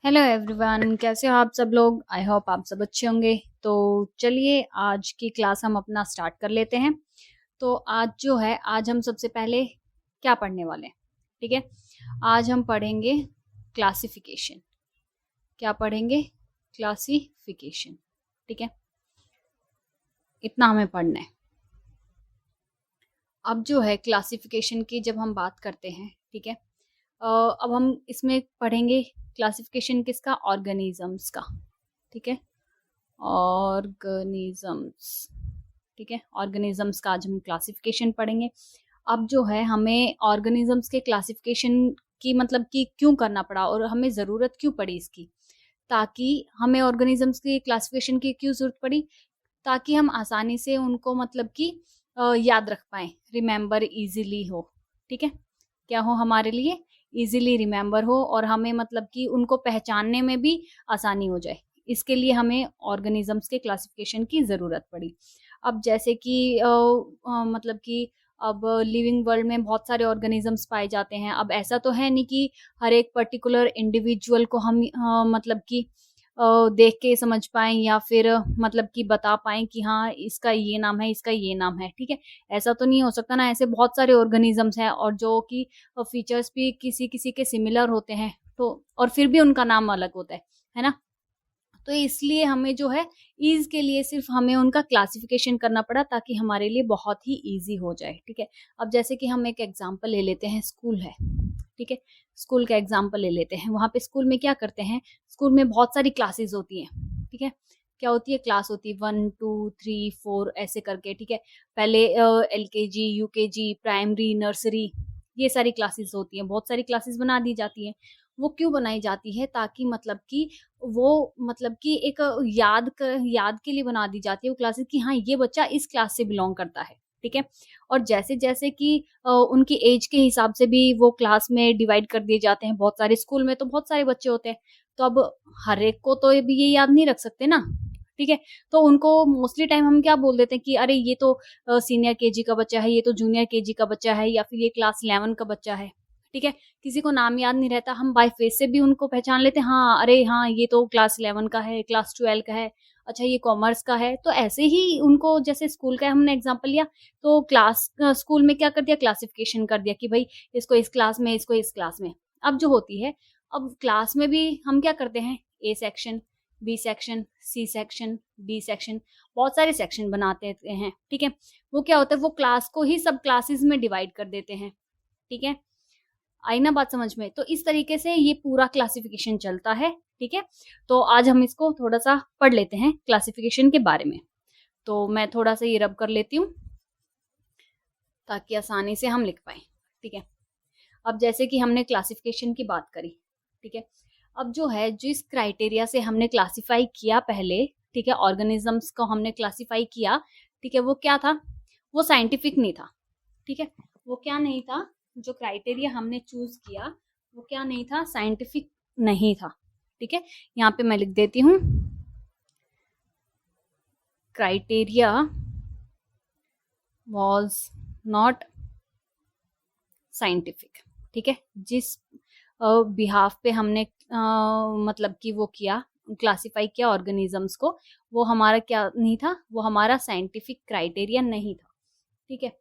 Hello everyone, कैसे हो आप सब लोग। आई होप आप सब अच्छे होंगे। तो चलिए आज की क्लास हम अपना स्टार्ट कर लेते हैं। तो आज जो है, आज हम सबसे पहले क्या पढ़ने वाले हैं। ठीक है, आज हम पढ़ेंगे क्लासिफिकेशन। क्या पढ़ेंगे? क्लासिफिकेशन। ठीक है, इतना हमें पढ़ना है। अब जो है क्लासिफिकेशन की जब हम बात करते हैं, ठीक है, अब हम इसमें पढ़ेंगे क्लासिफिकेशन किसका? ऑर्गेनिजम्स का। ठीक है, ऑर्गेनिजम्स। ठीक है, ऑर्गेनिजम्स का आज हम क्लासिफिकेशन पढ़ेंगे। अब जो है हमें ऑर्गेनिजम्स के क्लासिफिकेशन की मतलब कि क्यों करना पड़ा और हमें ज़रूरत क्यों पड़ी इसकी, ताकि हमें ऑर्गेनिजम्स की क्लासिफिकेशन की क्यों ज़रूरत पड़ी, ताकि हम आसानी से उनको मतलब कि याद रख पाएँ, रिमेंबर ईज़िली हो। ठीक है, क्या हो हमारे लिए? ईज़िली रिमेंबर हो और हमें मतलब कि उनको पहचानने में भी आसानी हो जाए। इसके लिए हमें ऑर्गेनिजम्स के क्लासिफिकेशन की ज़रूरत पड़ी। अब जैसे कि मतलब कि अब लिविंग वर्ल्ड में बहुत सारे ऑर्गेनिजम्स पाए जाते हैं। अब ऐसा तो है नहीं कि हर एक पर्टिकुलर इंडिविजुअल को हम मतलब कि देख के समझ पाएँ या फिर मतलब कि बता पाएँ कि हाँ, इसका ये नाम है, इसका ये नाम है, ठीक है? ऐसा तो नहीं हो सकता ना, ऐसे बहुत सारे ऑर्गेनिजम्स हैं और जो कि फीचर्स भी किसी-किसी के सिमिलर होते हैं, तो और फिर भी उनका नाम अलग होता है ना? तो इसलिए हमें जो है ईज़ के लिए सिर्फ़ हमें उनका क्लासिफ़िकेशन करना पड़ा ताकि हमारे लिए बहुत ही ईज़ी हो जाए, ठीक है? अब जैसे कि हम एक एग्ज़ाम्पल ले लेते हैं, स्कूल है, ठीक है? स्कूल का एग्ज़ाम्पल ले लेते हैं, वहाँ पे स्कूल में क्या करते हैं, स्कूल में बहुत सारी क्लासेस होती हैं, ठीक है? क्या होती है? क्लास होती है 1, 2, 3, 4 ऐसे करके, ठीक है? पहले एलकेजी, यूकेजी, प्राइमरी, नर्सरी ये सारी क्लासेस होती हैं, बहुत सारी क्लासेस बना दी जाती हैं। वो क्यों बनाई जाती है? ताकि मतलब कि वो मतलब कि एक याद के लिए बना दी जाती है वो क्लासेस कि हाँ, ये बच्चा इस क्लास से बिलॉन्ग करता है, ठीक है? और जैसे-जैसे कि उनकी एज के हिसाब से भी वो क्लास में डिवाइड कर दिए जाते हैं। बहुत सारे स्कूल में तो बहुत सारे बच्चे होते हैं, तो अब हर एक को तो ये याद नहीं रख सकते ना, ठीक है? तो उनको मोस्टली टाइम हम क्या बोल देते हैं कि अरे ये तो सीनियर केजी का बच्चा है, ये तो जूनियर केजी का बच्चा है या फिर ये क्लास 11 का बच्चा है, ठीक है? किसी को नाम याद नहीं रहता, हम बाय फेस से भी उनको पहचान लेते हैं, हाँ, अरे हाँ, ये तो क्लास 11 का है, क्लास 12 का है, अच्छा ये कॉमर्स का है। तो ऐसे ही उनको जैसे स्कूल का हमने एग्ज़ाम्पल लिया, तो स्कूल में क्या कर दिया, क्लासिफ़िकेशन कर दिया कि भई इसको इस क्लास में, इसको इस क्लास में। अब जो होती है, अब क्लास में भी हम क्या करते हैं, A section, B section, C section, D section, बहुत सारे सेक्शन बनाते हैं, ठीक है? वो क्या होता है, वो क्लास को ही सब क्लासेस में डिवाइड कर देते हैं, ठीक है? आई ना बात समझ में? तो इस तरीके से ये पूरा क्लासिफिकेशन चलता है, ठीक है? तो आज हम इसको थोड़ा-सा पढ़ लेते हैं क्लासिफिकेशन के बारे में। तो मैं थोड़ा-सा ये रब कर लेती हूँ, ताकि आसानी से हम लिख पाएँ, ठीक है? अब जैसे कि हमने क्लासिफिकेशन की बात करी, ठीक है? अब जो है जिस क्राइटेरिया से हमने क्लासिफ़ाई किया पहले, ठीक है? ऑर्गेनिज़म्स को हमने क्लासिफ़ाई किया, ठीक है? वो क्या था? वो साइंटिफिक नहीं था, ठीक है? वो क्या नहीं था? जो क्राइटेरिया हमने चूज़ किया, वो क्या नहीं था? साइंटिफिक नहीं था, ठीक है? यहाँ पे मैं लिख देती हूँ, क्राइटेरिया वाज़ नॉट साइंटिफिक, ठीक है? जिस बिहाफ पे हमने मतलब कि वो किया, क्लासिफाई किया ऑर्गेनिजम्स को, वो हमारा क्या नहीं था, वो हमारा साइंटिफिक क्राइटेरिया नहीं था, ठीक है?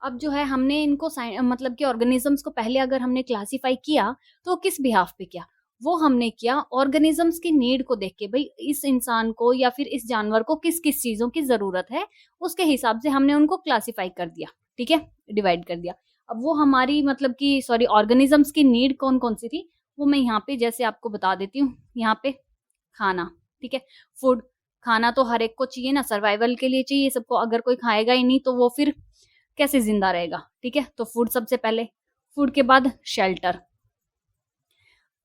अब जो है हमने इनको मतलब कि ऑर्गेनिजम्स को पहले अगर हमने क्लासिफाई किया, तो किस बिहाफ पे किया? वो हमने किया ऑर्गेनिजम्स की नीड को देख के, भई इस इंसान को या फिर इस जानवर को किस-किस चीज़ों की ज़रूरत है, उसके हिसाब से हमने उनको क्लासिफाई कर दिया, ठीक है? डिवाइड कर दिया। अब वो हमारी मतलब कि सॉरी ऑर्गेनिजम्स की नीड कौन-कौन सी थी, वो मैं यहाँ पे जैसे आपको बता देती हूँ। यहाँ पे खाना, ठीक है? फूड, खाना तो हर एक को चाहिए ना, सर्वाइवल के लिए चाहिए सबको, अगर कोई खाएगा ही नहीं तो वो फिर कैसे ज़िंदा रहेगा, ठीक है? तो फूड सबसे पहले, फूड के बाद शेल्टर।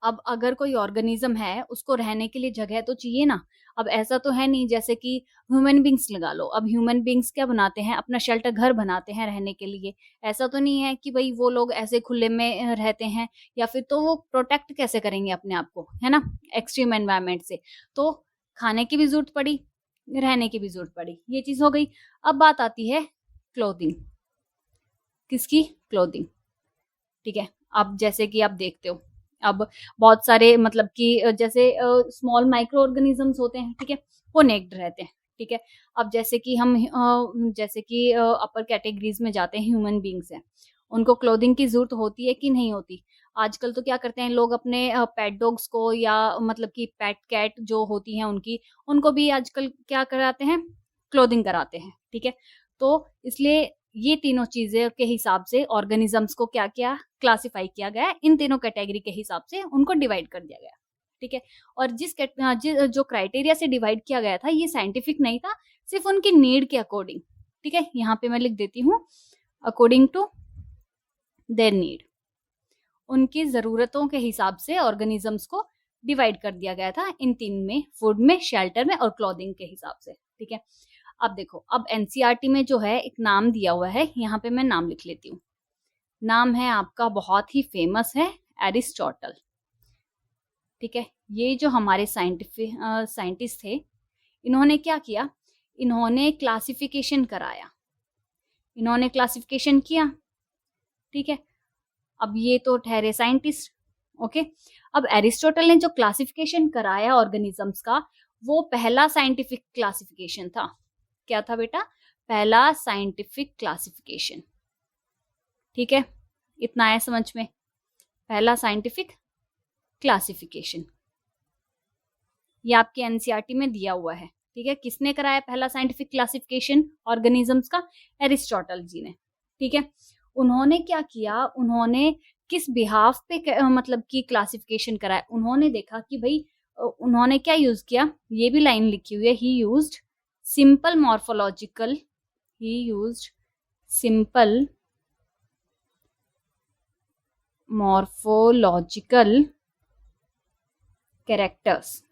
अब अगर कोई ऑर्गेनिज़्म है, उसको रहने के लिए जगह तो चाहिए ना। अब ऐसा तो है नहीं जैसे कि ह्यूमन बीइंग्स लगा लो, अब ह्यूमन बीइंग्स क्या बनाते हैं, अपना शेल्टर घर बनाते हैं रहने के लिए। ऐसा तो नहीं है कि भई वो लोग ऐसे खुले में रहते हैं या फिर तो वो प्रोटेक्ट कैसे करेंगे अपने आप को, है ना? एक्सट्रीम एनवायरनमेंट से। तो खाने की भी ज़रूरत पड़ी, रहने की भी ज़रूरत पड़ी, ये चीज़ हो गई। अब बात आती है क्लोथिंग, किसकी? क्लोथिंग, ठीक है? अब जैसे कि आप देखते हो, अब बहुत सारे मतलब कि जैसे स्मॉल माइक्रो ऑर्गेनिजम्स होते हैं, ठीक है, वो नेक्ड रहते हैं, ठीक है। अब जैसे कि हम जैसे कि अपर कैटेगरीज में जाते हैं, ह्यूमन बींग्स हैं, उनको क्लोथिंग की जरूरत होती है कि नहीं होती? आजकल तो क्या करते हैं लोग, अपने पेट डॉग्स को या मतलब कि पेट कैट जो होती हैं उनको भी आजकल क्या कराते हैं, क्लोथिंग कराते हैं, ठीक है। तो इसलिए ये तीनों चीजें के हिसाब से ऑर्गेनिजम्स को क्या क्या क्लासिफाई किया गया है, इन तीनों कैटेगरी के हिसाब से उनको डिवाइड कर दिया गया, ठीक है। और जो क्राइटेरिया से डिवाइड किया गया था, ये साइंटिफिक नहीं था, सिर्फ उनकी नीड के अकॉर्डिंग, ठीक है। यहाँ पे मैं लिख देती हूँ, अकॉर्डिंग टू देयर नीड, उनकी जरूरतों के हिसाब से ऑर्गेनिजम्स को डिवाइड कर दिया गया था इन तीन में, फूड में, शेल्टर में और क्लॉथिंग के हिसाब से, ठीक है। अब देखो, अब एनसीईआरटी में जो है एक नाम दिया हुआ है, यहाँ पे मैं नाम लिख लेती हूँ। नाम है आपका बहुत ही फेमस है, एरिस्टोटल, ठीक है। ये जो हमारे साइंटिस्ट थे, इन्होंने क्या किया, इन्होंने क्लासिफिकेशन कराया, इन्होंने क्लासिफिकेशन किया, ठीक है। अब ये तो ठहरे साइंटिस्ट, ओके। अब एरिस्टोटल ने जो क्लासिफिकेशन कराया ऑर्गेनिजम्स का, वो पहला साइंटिफिक क्लासिफिकेशन था। क्या था बेटा? पहला साइंटिफिक क्लासिफिकेशन, ठीक है। इतना आया समझ में? पहला साइंटिफिक क्लासिफिकेशन, ये आपके एनसीईआरटी में दिया हुआ है, ठीक है। किसने कराया पहला साइंटिफिक क्लासिफिकेशन ऑर्गेनिजम्स का? एरिस्टोटल जी ने, ठीक है। उन्होंने क्या किया, उन्होंने किस बिहाफ पे मतलब कि क्लासिफिकेशन कराया? उन्होंने देखा कि भाई उन्होंने क्या यूज किया, ये भी लाइन लिखी हुई है, ही यूज्ड सिंपल मॉर्फोलॉजिकल, ही यूज्ड सिंपल मॉर्फोलॉजिकल कैरेक्टर्स,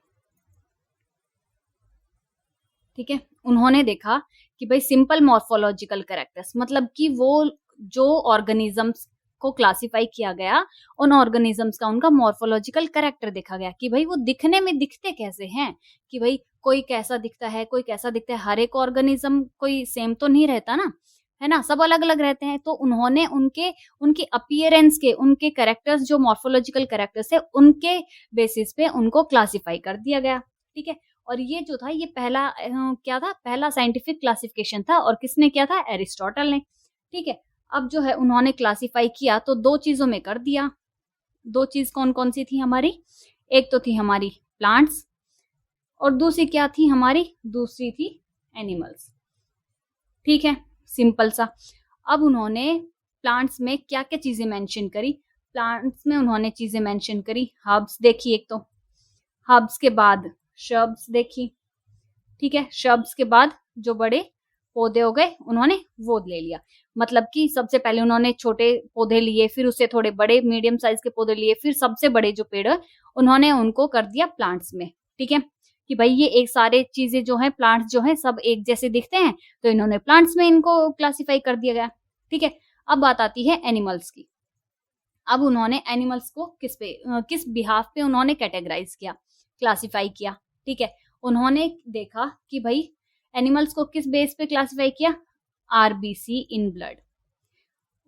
ठीक है। उन्होंने देखा कि भाई सिंपल मॉर्फोलॉजिकल कैरेक्टर्स मतलब कि वो जो ऑर्गेनिजम्स को क्लासिफाई किया गया, उन ऑर्गेनिजम्स का उनका मॉर्फोलॉजिकल कैरेक्टर देखा गया कि भाई वो दिखने में दिखते कैसे हैं, कि भाई कोई कैसा दिखता है, कोई कैसा दिखता है, हर एक ऑर्गेनिज्म कोई सेम तो नहीं रहता ना, है ना, सब अलग अलग रहते हैं। तो उन्होंने उनके अपीयरेंस के, उनके कैरेक्टर्स जो मॉर्फोलॉजिकल कैरेक्टर्स है, उनके बेसिस पे उनको क्लासिफाई कर दिया गया, ठीक है। और ये जो था, ये पहला क्या था, पहला साइंटिफिक क्लासिफिकेशन था, और किसने किया था? एरिस्टोटल ने, ठीक है। अब जो है उन्होंने क्लासिफाई किया तो दो चीजों में कर दिया। दो चीज कौन कौन सी थी हमारी? एक तो थी हमारी प्लांट्स, और दूसरी क्या थी हमारी? दूसरी थी एनिमल्स, ठीक है, सिंपल सा। अब उन्होंने प्लांट्स में क्या क्या चीजें मेंशन करी? प्लांट्स में उन्होंने चीजें मेंशन करी, हर्ब्स देखी एक तो, हर्ब्स के बाद श्रब्स देखी, ठीक है। श्रब्स के बाद जो बड़े पौधे हो गए, उन्होंने वो ले लिया। मतलब कि सबसे पहले उन्होंने छोटे पौधे लिए, फिर उससे थोड़े बड़े मीडियम साइज के पौधे लिए, फिर सबसे बड़े जो पेड़ है उन्होंने उनको कर दिया प्लांट्स में, ठीक है। कि भाई ये एक सारे चीजें जो है, प्लांट्स जो है सब एक जैसे दिखते हैं, तो इन्होंने प्लांट्स में इनको क्लासिफाई कर दिया गया, ठीक है। अब बात आती है एनिमल्स की। अब उन्होंने एनिमल्स को किस बिहाफ पे उन्होंने कैटेगराइज किया, क्लासिफाई किया, ठीक है। उन्होंने देखा कि भाई एनिमल्स को किस बेस पे क्लासिफाई किया? RBC in blood.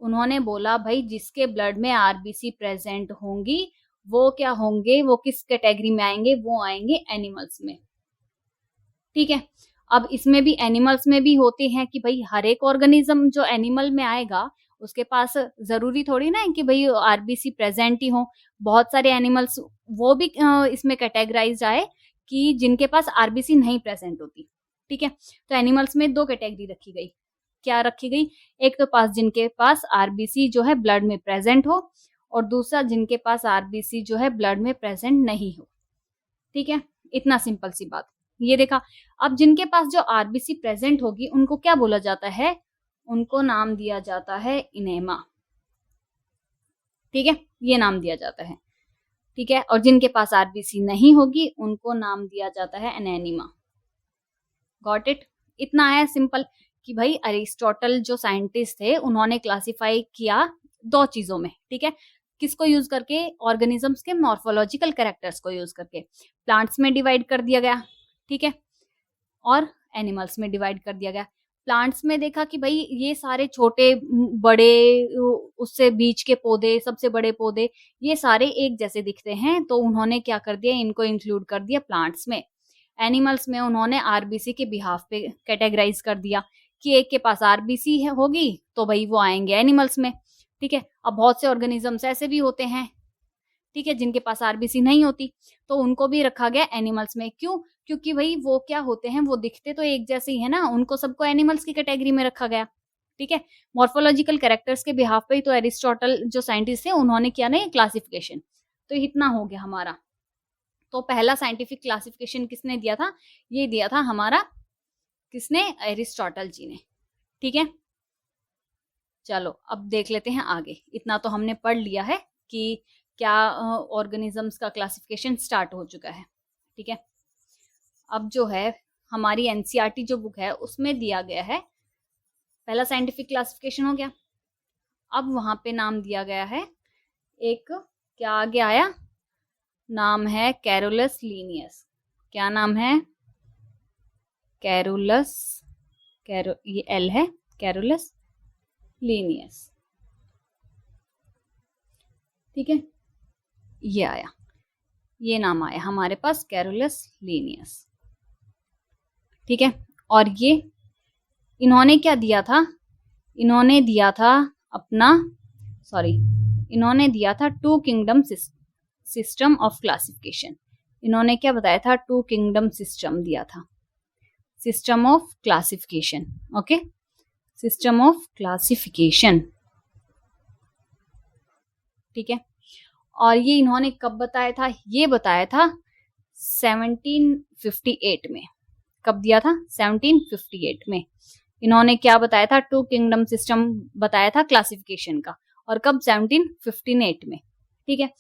उन्होंने बोला भाई जिसके ब्लड में आरबीसी प्रेजेंट होंगी, वो क्या होंगे, वो किस कैटेगरी में आएंगे? वो आएंगे एनिमल्स में, ठीक है। अब इसमें भी एनिमल्स में भी होते हैं कि भाई हर एक ऑर्गेनिज्म जो एनिमल में आएगा, उसके पास जरूरी थोड़ी ना है कि भाई आरबीसी प्रेजेंट ही हो। बहुत सारे एनिमल्स वो भी इसमें कैटेगराइज आए कि जिनके पास आरबीसी नहीं प्रेजेंट होती, ठीक है। तो एनिमल्स में दो कैटेगरी रखी गई। क्या रखी गई? एक तो पास जिनके पास आरबीसी जो है ब्लड में प्रेजेंट हो, और दूसरा जिनके पास आरबीसी जो है ब्लड में प्रेजेंट नहीं हो, ठीक है। इतना सिंपल सी बात, ये देखा। अब जिनके पास जो आरबीसी प्रेजेंट होगी, उनको क्या बोला जाता है? उनको नाम दिया जाता है इनेमा, ठीक है, ये नाम दिया जाता है, ठीक है। और जिनके पास आरबीसी नहीं होगी, उनको नाम दिया जाता है एनेनिमा। Got it? इतना है सिंपल कि भाई अरिस्टोटल जो साइंटिस्ट थे, उन्होंने क्लासिफाई किया दो चीजों में, ठीक है। किसको यूज करके? ऑर्गेनिजम्स के मॉर्फोलॉजिकल कैरेक्टर्स को यूज करके। प्लांट्स में डिवाइड कर दिया गया, ठीक है, और एनिमल्स में डिवाइड कर दिया गया। प्लांट्स में देखा कि भाई ये सारे छोटे बड़े, उससे बीच के पौधे, सबसे बड़े पौधे, ये सारे एक जैसे दिखते हैं, तो उन्होंने क्या कर दिया, इनको इंक्लूड कर दिया प्लांट्स में। एनिमल्स में उन्होंने आरबीसी के बिहाफ पे कैटेगराइज कर दिया कि एक के पास आरबीसी है होगी तो भाई वो आएंगे एनिमल्स में, ठीक है। अब बहुत से ऑर्गेनिजम्स ऐसे भी होते हैं, ठीक है, जिनके पास आरबीसी नहीं होती, तो उनको भी रखा गया एनिमल्स में। क्यों? क्योंकि भाई वो क्या होते हैं, वो दिखते तो एक जैसे ही है ना, उनको सबको एनिमल्स की कैटेगरी में रखा गया, ठीक है। मॉर्फोलॉजिकल कैरेक्टर्स के बिहाफ पे ही तो एरिस्टोटल जो साइंटिस्ट थे उन्होंने किया ना ये क्लासिफिकेशन। तो इतना हो गया हमारा। तो पहला साइंटिफिक क्लासिफिकेशन किसने दिया था? ये दिया था हमारा, किसने? एरिस्टोटल जी ने, ठीक है। चलो अब देख लेते हैं आगे। इतना तो हमने पढ़ लिया है कि क्या ऑर्गेनिजम्स का क्लासिफिकेशन स्टार्ट हो चुका है, ठीक है। अब जो है हमारी एनसीईआरटी जो बुक है उसमें दिया गया है, पहला साइंटिफिक क्लासिफिकेशन हो गया। अब वहां पे नाम दिया गया है एक, क्या आगे आया, नाम है कैरोलस लीनियस। क्या नाम है? कैरोलस, ये एल है, कैरोलस लीनियस, ठीक है। ये आया, ये नाम आया हमारे पास, कैरोलस लीनियस, ठीक है। और ये इन्होंने क्या दिया था? इन्होंने दिया था अपना, सॉरी, इन्होंने दिया था two kingdom system of classification. इन्होंने क्या बताया था? टू किंगडम सिस्टम दिया था, system of classification, okay, system of classification, ठीक है। और ये इन्होंने कब बताया था? ये बताया था 1758 में। कब दिया था? 1758 में। इन्होंने क्या बताया था? टू किंगडम सिस्टम बताया था क्लासिफिकेशन का। और कब? 1758 में, ठीक है।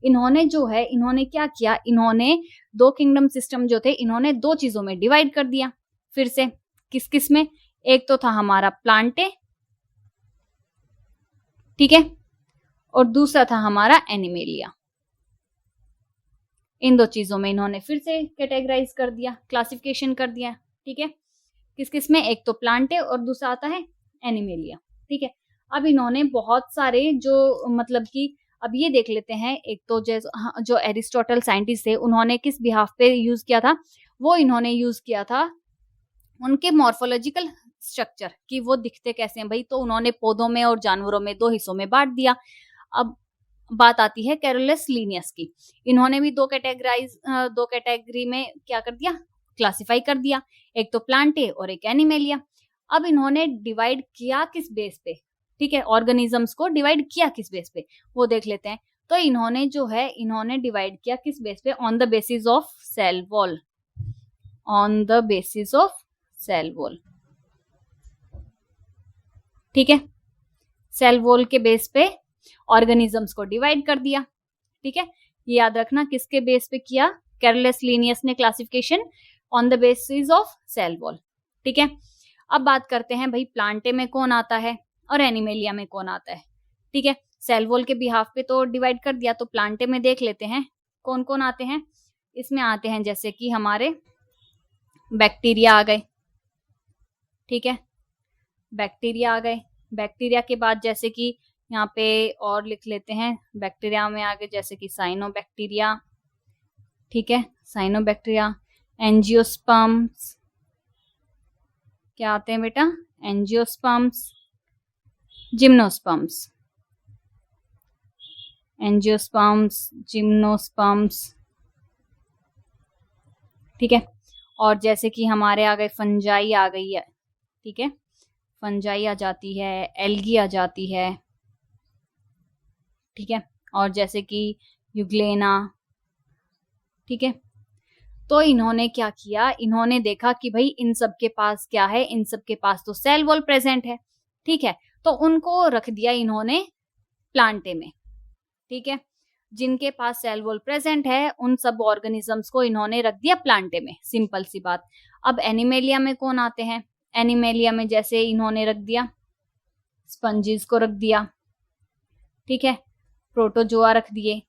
इन्होंने जो है, इन्होंने क्या किया, इन्होंने दो किंगडम सिस्टम जो थे इन्होंने दो चीजों में डिवाइड कर दिया फिर से। किस किस में? एक तो था हमारा प्लांटे, ठीक है, और दूसरा था हमारा एनिमेलिया। इन दो चीजों में इन्होंने फिर से कैटेगराइज कर दिया, क्लासिफिकेशन कर दिया, ठीक है। किस किस में? एक तो प्लांटे और दूसरा आता है एनिमेलिया, ठीक है। अब इन्होंने बहुत सारे जो मतलब कि, अब ये देख लेते हैं, एक तो जो एरिस्टोटल साइंटिस्ट थे उन्होंने किस बिहाफ पे यूज किया था? वो इन्होंने यूज किया था उनके मॉर्फोलॉजिकल स्ट्रक्चर, कि वो दिखते कैसे हैं भाई, तो उन्होंने पौधों में और जानवरों में दो हिस्सों में बांट दिया। अब बात आती है कैरोलस लीनियस की। इन्होंने भी दो कैटेगरी में क्या कर दिया? क्लासिफाई कर दिया, एक तो प्लांटे और एक एनिमेलिया। अब इन्होंने डिवाइड किया किस बेस पे? ठीक है, ऑर्गेनिजम्स को डिवाइड किया किस बेस पे, वो देख लेते हैं। तो इन्होंने जो है, इन्होंने डिवाइड किया किस बेस पे? On the basis of cell wall, on the basis of cell wall, ठीक है। सेल वॉल के बेस पे ऑर्गेनिजम्स को डिवाइड कर दिया, ठीक है। ये याद रखना, किसके बेस पे किया? कैरोलस लीनियस ने classification on the basis of cell wall, ठीक है। अब बात करते हैं भाई प्लांटे में कौन आता है और एनिमेलिया में कौन आता है, ठीक है। सेल वॉल के बिहाफ पे तो डिवाइड कर दिया, तो प्लांटे में देख लेते हैं कौन कौन आते हैं। इसमें आते हैं जैसे कि हमारे बैक्टीरिया आ गए, ठीक है, बैक्टीरिया आ गए। बैक्टीरिया के बाद जैसे कि यहाँ पे और लिख लेते हैं, बैक्टीरिया में आगे जैसे कि साइनोबैक्टीरिया, ठीक है, साइनोबैक्टीरिया, एंजियोस्पर्म्स, क्या आते हैं बेटा? एंजियोस्पर्म्स, जिम्नोस्पर्म्स, एंजियोस्पर्म्स, जिम्नोस्पर्म्स, ठीक है। और जैसे कि हमारे आ गए फंजाई आ गई है, ठीक है, फंजाई आ जाती है, एल्गी आ जाती है, ठीक है। और जैसे कि यूग्लेना, ठीक है। तो इन्होंने क्या किया? इन्होंने देखा कि भाई इन सब के पास क्या है, इन सब के पास तो सेल वॉल प्रेजेंट है, ठीक है, तो उनको रख दिया इन्होंने प्लांटे में, ठीक है। जिनके पास सेल वॉल प्रेजेंट है उन सब ऑर्गेनिजम्स को इन्होंने रख दिया प्लांटे में, सिंपल सी बात। अब एनिमेलिया में कौन आते हैं? एनिमेलिया में जैसे इन्होंने रख दिया स्पंजिस को रख दिया, ठीक है, प्रोटोजोआ रख दिए,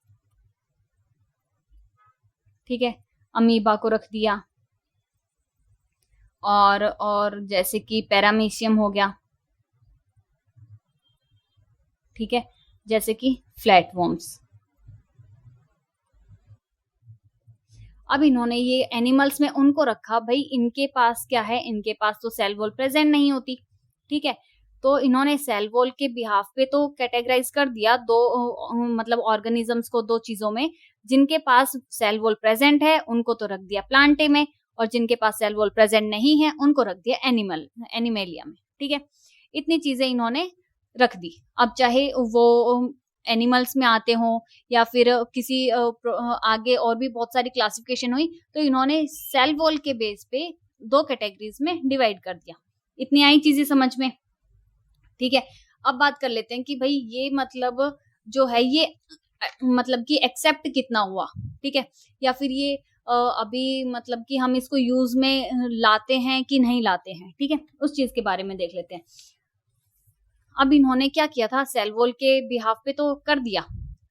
ठीक है, अमीबा को रख दिया, और जैसे कि पैरामीशियम हो गया, ठीक है, जैसे कि फ्लैटवर्म्स। अब इन्होंने ये एनिमल्स में उनको रखा, भाई इनके पास क्या है, इनके पास तो सेल वॉल प्रेजेंट नहीं होती, ठीक है, तो इन्होंने सेल वॉल के बिहाफ पे तो कैटेगराइज कर दिया दो मतलब ऑर्गेनिजम्स को दो चीजों में, जिनके पास सेल वॉल प्रेजेंट है उनको तो रख दिया प्लांटे में, और जिनके पास सेल वॉल प्रेजेंट नहीं है उनको रख दिया एनिमेलिया में, ठीक है। इतनी चीजें इन्होंने रख दी। अब चाहे वो एनिमल्स में आते हों या फिर किसी आगे और भी बहुत सारी क्लासिफिकेशन हुई, तो इन्होंने सेल वॉल के बेस पे दो कैटेगरीज में डिवाइड कर दिया। इतनी आई चीजें समझ में, ठीक है। अब बात कर लेते हैं कि भाई ये मतलब जो है ये मतलब कि एक्सेप्ट कितना हुआ, ठीक है, या फिर ये अभी मतलब कि हम इसको यूज में लाते हैं कि नहीं लाते हैं, ठीक है, उस चीज के बारे में देख लेते हैं। अब इन्होंने क्या किया था, सेल वॉल के बिहाफ पे तो कर दिया,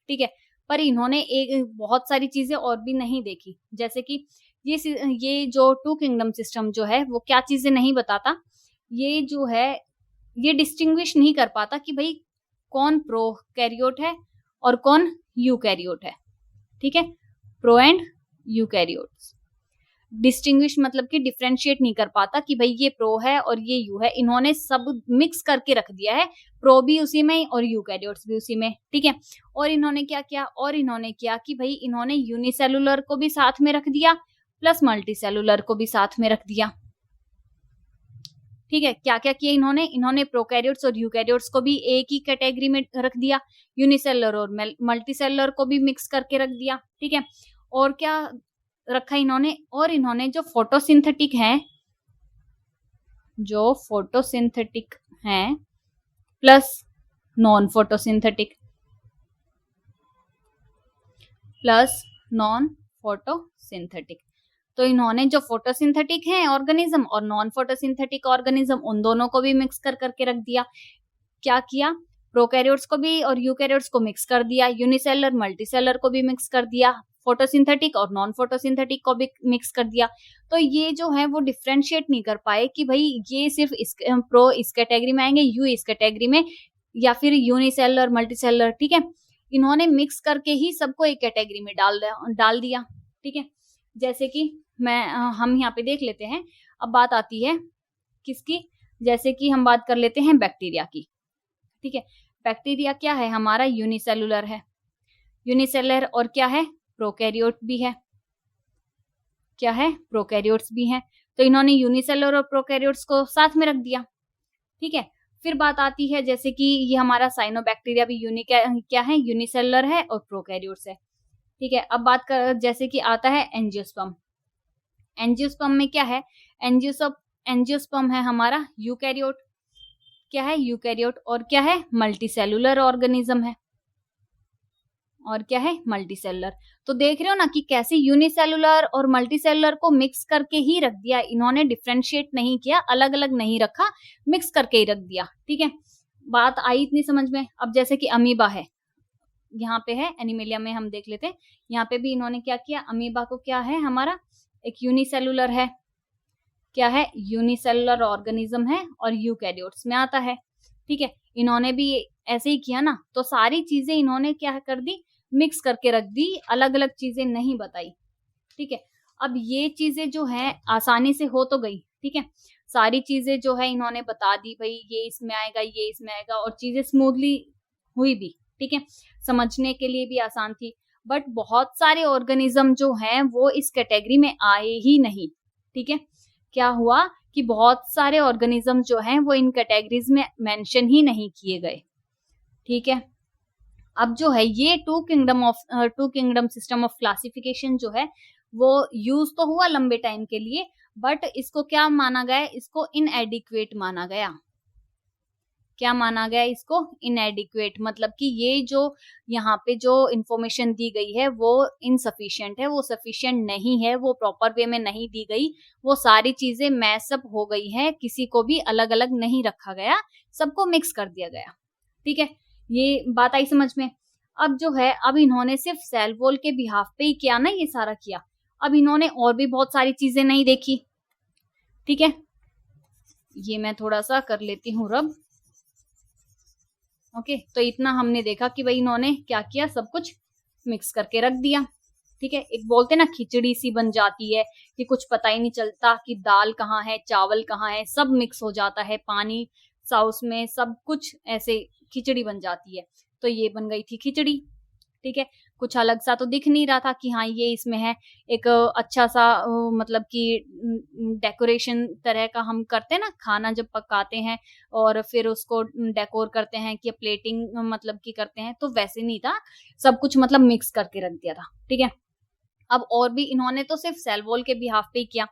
ठीक है, पर इन्होंने एक बहुत सारी चीजें और भी नहीं देखी, जैसे कि ये जो टू किंगडम सिस्टम जो है वो क्या चीजें नहीं बताता, ये जो है ये डिस्टिंग्विश नहीं कर पाता कि भाई कौन प्रोकैरियोट है और कौन यूकैरियोट है, ठीक है, प्रो एंड यूकैरियोट्स। डिस्टिंग्विश मतलब कि डिफरेंशिएट नहीं कर पाता कि भाई ये प्रो है और ये यू है, इन्होंने सब मिक्स करके रख दिया है, प्रो भी उसी में और यूकैरियोट्स भी उसी में, ठीक है। और इन्होंने क्या किया, और इन्होंने किया कि भाई इन्होंने यूनिसेलुलर को भी साथ में रख दिया प्लस मल्टीसेलुलर को भी साथ में रख दिया, ठीक है। क्या क्या किया इन्होंने प्रोकैरियोट्स और यूकैरियोट्स को भी एक ही कैटेगरी में रख दिया, यूनिसेलुलर और मल्टीसेलुलर को भी मिक्स करके रख दिया, ठीक है। और क्या रखा इन्होंने, और इन्होंने जो फोटोसिंथेटिक हैं प्लस नॉन फोटोसिंथेटिक तो इन्होंने जो फोटोसिंथेटिक है ऑर्गेनिज्म और नॉन फोटोसिंथेटिक ऑर्गेनिज्म उन दोनों को भी मिक्स करके रख दिया। क्या किया, प्रोकैरियोट्स को भी और यूकैरियोट्स को मिक्स कर दिया, यूनिसेलर मल्टीसेलर को भी मिक्स कर दिया, फोटोसिंथेटिक और नॉन फोटोसिंथेटिक को भी मिक्स कर दिया। तो ये जो है वो डिफरेंशिएट नहीं कर पाए कि भाई ये सिर्फ प्रो इस कैटेगरी में आएंगे, यू इस कैटेगरी में, या फिर यूनिसेलर मल्टीसेलर, ठीक है। इन्होंने मिक्स करके ही सबको एक कैटेगरी में डाल दिया, ठीक है। जैसे कि हम यहाँ पे देख लेते हैं। अब बात आती है किसकी, जैसे कि हम बात कर लेते हैं बैक्टीरिया की, ठीक है। बैक्टीरिया क्या है, हमारा यूनिसेलुलर है, यूनिसेलुलर और क्या है, प्रोकैरियोट भी है, क्या है, प्रोकैरियोट्स भी हैं। तो इन्होंने यूनिसेलुलर और प्रोकैरियोट्स को साथ में रख दिया, ठीक है। फिर बात आती है जैसे कि ये हमारा साइनोबैक्टीरिया भी क्या है, यूनिसेलुलर है और प्रोकैरियोट्स है, ठीक है। अब बात कर जैसे कि आता है एंजियोस्पर्म। एंजियोस्पर्म में क्या है, एंजियोस्पर्म है हमारा यूकैरियोट, क्या है, यूकैरियोट, और क्या है, मल्टीसेलुलर ऑर्गेनिज्म है, और क्या है, मल्टीसेलुलर। तो देख रहे हो ना कि कैसे यूनिसेलुलर और मल्टीसेलुलर को मिक्स करके ही रख दिया इन्होंने, डिफरेंशिएट नहीं किया, अलग अलग नहीं रखा, मिक्स करके ही रख दिया, ठीक है। बात आई इतनी समझ में। अब जैसे कि अमीबा है, यहाँ पे है एनिमेलिया में, हम देख लेते हैं। यहाँ पे भी इन्होंने क्या किया, अमीबा को क्या है हमारा, एक यूनिसेलुलर है, क्या है, यूनिसेलुलर ऑर्गेनिज्म है और यूकैरियोट्स में आता है, ठीक है। इन्होंने भी ऐसे ही किया ना, तो सारी चीजें इन्होंने क्या कर दी, मिक्स करके रख दी, अलग अलग चीजें नहीं बताई, ठीक है। अब ये चीजें जो है आसानी से हो तो गई, ठीक है, सारी चीजें जो है इन्होंने बता दी, भाई ये इसमें आएगा, ये इसमें आएगा, और चीजें स्मूथली हुई भी, ठीक है, समझने के लिए भी आसान थी। बट बहुत सारे ऑर्गेनिज्म जो हैं वो इस कैटेगरी में आए ही नहीं, ठीक है। क्या हुआ कि बहुत सारे ऑर्गेनिज्म जो हैं वो इन कैटेगरीज में मेंशन ही नहीं किए गए, ठीक है। अब जो है ये two kingdom system of classification जो है वो यूज तो हुआ लंबे टाइम के लिए, बट इसको क्या माना गया, इसको इनएडिक्वेट माना गया। क्या माना गया इसको, इनएडिक्वेट, मतलब कि ये जो यहाँ पे जो इंफॉर्मेशन दी गई है वो इनसफिशिएंट है, वो सफिशिएंट नहीं है, वो प्रॉपर वे में नहीं दी गई, वो सारी चीजें मैसअप हो गई है, किसी को भी अलग अलग नहीं रखा गया, सबको मिक्स कर दिया गया, ठीक है। ये बात आई समझ में। अब जो है, अब इन्होंने सिर्फ सेल वॉल के बिहाफ पे ही किया ना, ये सारा किया। अब इन्होंने और भी बहुत सारी चीजें नहीं देखी, ठीक है। ये मैं थोड़ा सा कर लेती हूँ रब। ओके, तो इतना हमने देखा कि भाई इन्होंने क्या किया, सब कुछ मिक्स करके रख दिया। ठीक है, एक बोलते ना खिचड़ी सी बन जाती है कि कुछ पता ही नहीं चलता कि दाल कहाँ है चावल कहाँ है, सब मिक्स हो जाता है, पानी सा उसमें सब कुछ ऐसे खिचड़ी बन जाती है। तो ये बन गई थी खिचड़ी। ठीक है, कुछ अलग सा तो दिख नहीं रहा था कि हाँ ये इसमें है। एक अच्छा सा मतलब कि डेकोरेशन तरह का हम करते हैं ना खाना जब पकाते हैं और फिर उसको डेकोर करते हैं कि प्लेटिंग मतलब कि करते हैं, तो वैसे नहीं था, सब कुछ मतलब मिक्स करके रख दिया था। ठीक है, अब और भी इन्होंने तो सिर्फ सेल वॉल के बिहाफ पे ही किया।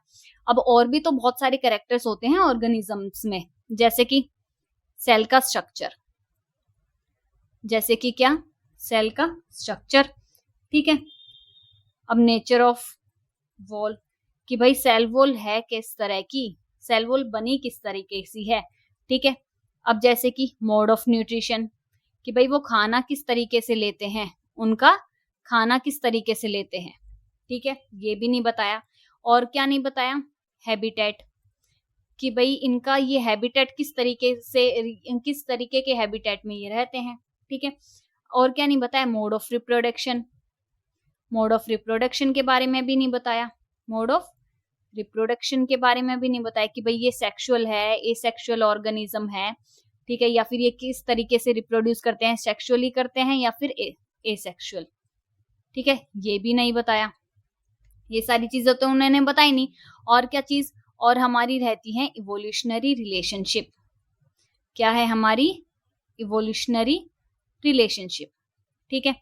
अब और भी तो बहुत सारे कैरेक्टर्स होते हैं ऑर्गेनिजम्स में, जैसे कि सेल का स्ट्रक्चर, जैसे कि क्या, सेल का स्ट्रक्चर। ठीक है, अब नेचर ऑफ वॉल, कि भाई सेल वॉल है किस तरह की, सेल वॉल बनी किस तरीके की है। ठीक है, अब जैसे कि मोड ऑफ न्यूट्रिशन, कि भाई वो खाना किस तरीके से लेते हैं, उनका खाना किस तरीके से लेते हैं। ठीक है, ये भी नहीं बताया। और क्या नहीं बताया, हैबिटेट, कि भाई इनका ये हैबिटेट किस तरीके से, किस तरीके के हैबिटेट में ये रहते हैं। ठीक है, और क्या नहीं बताया, mode of reproduction, mode of reproduction के बारे में भी नहीं बताया, मोड ऑफ रिप्रोडक्शन के बारे में भी नहीं बताया कि भाई ये सेक्सुअल है, एसेक्सुअल ऑर्गेनिज्म है। ठीक है, या फिर ये किस तरीके से रिप्रोड्यूस करते हैं, सेक्सुअली करते हैं या फिर एसेक्सुअल। ठीक है, ये भी नहीं बताया। ये सारी चीजें तो उन्होंने बताई नहीं। और क्या चीज और हमारी रहती है, इवोल्यूशनरी रिलेशनशिप। क्या है हमारी इवोल्यूशनरी रिलेशनशिप। ठीक है,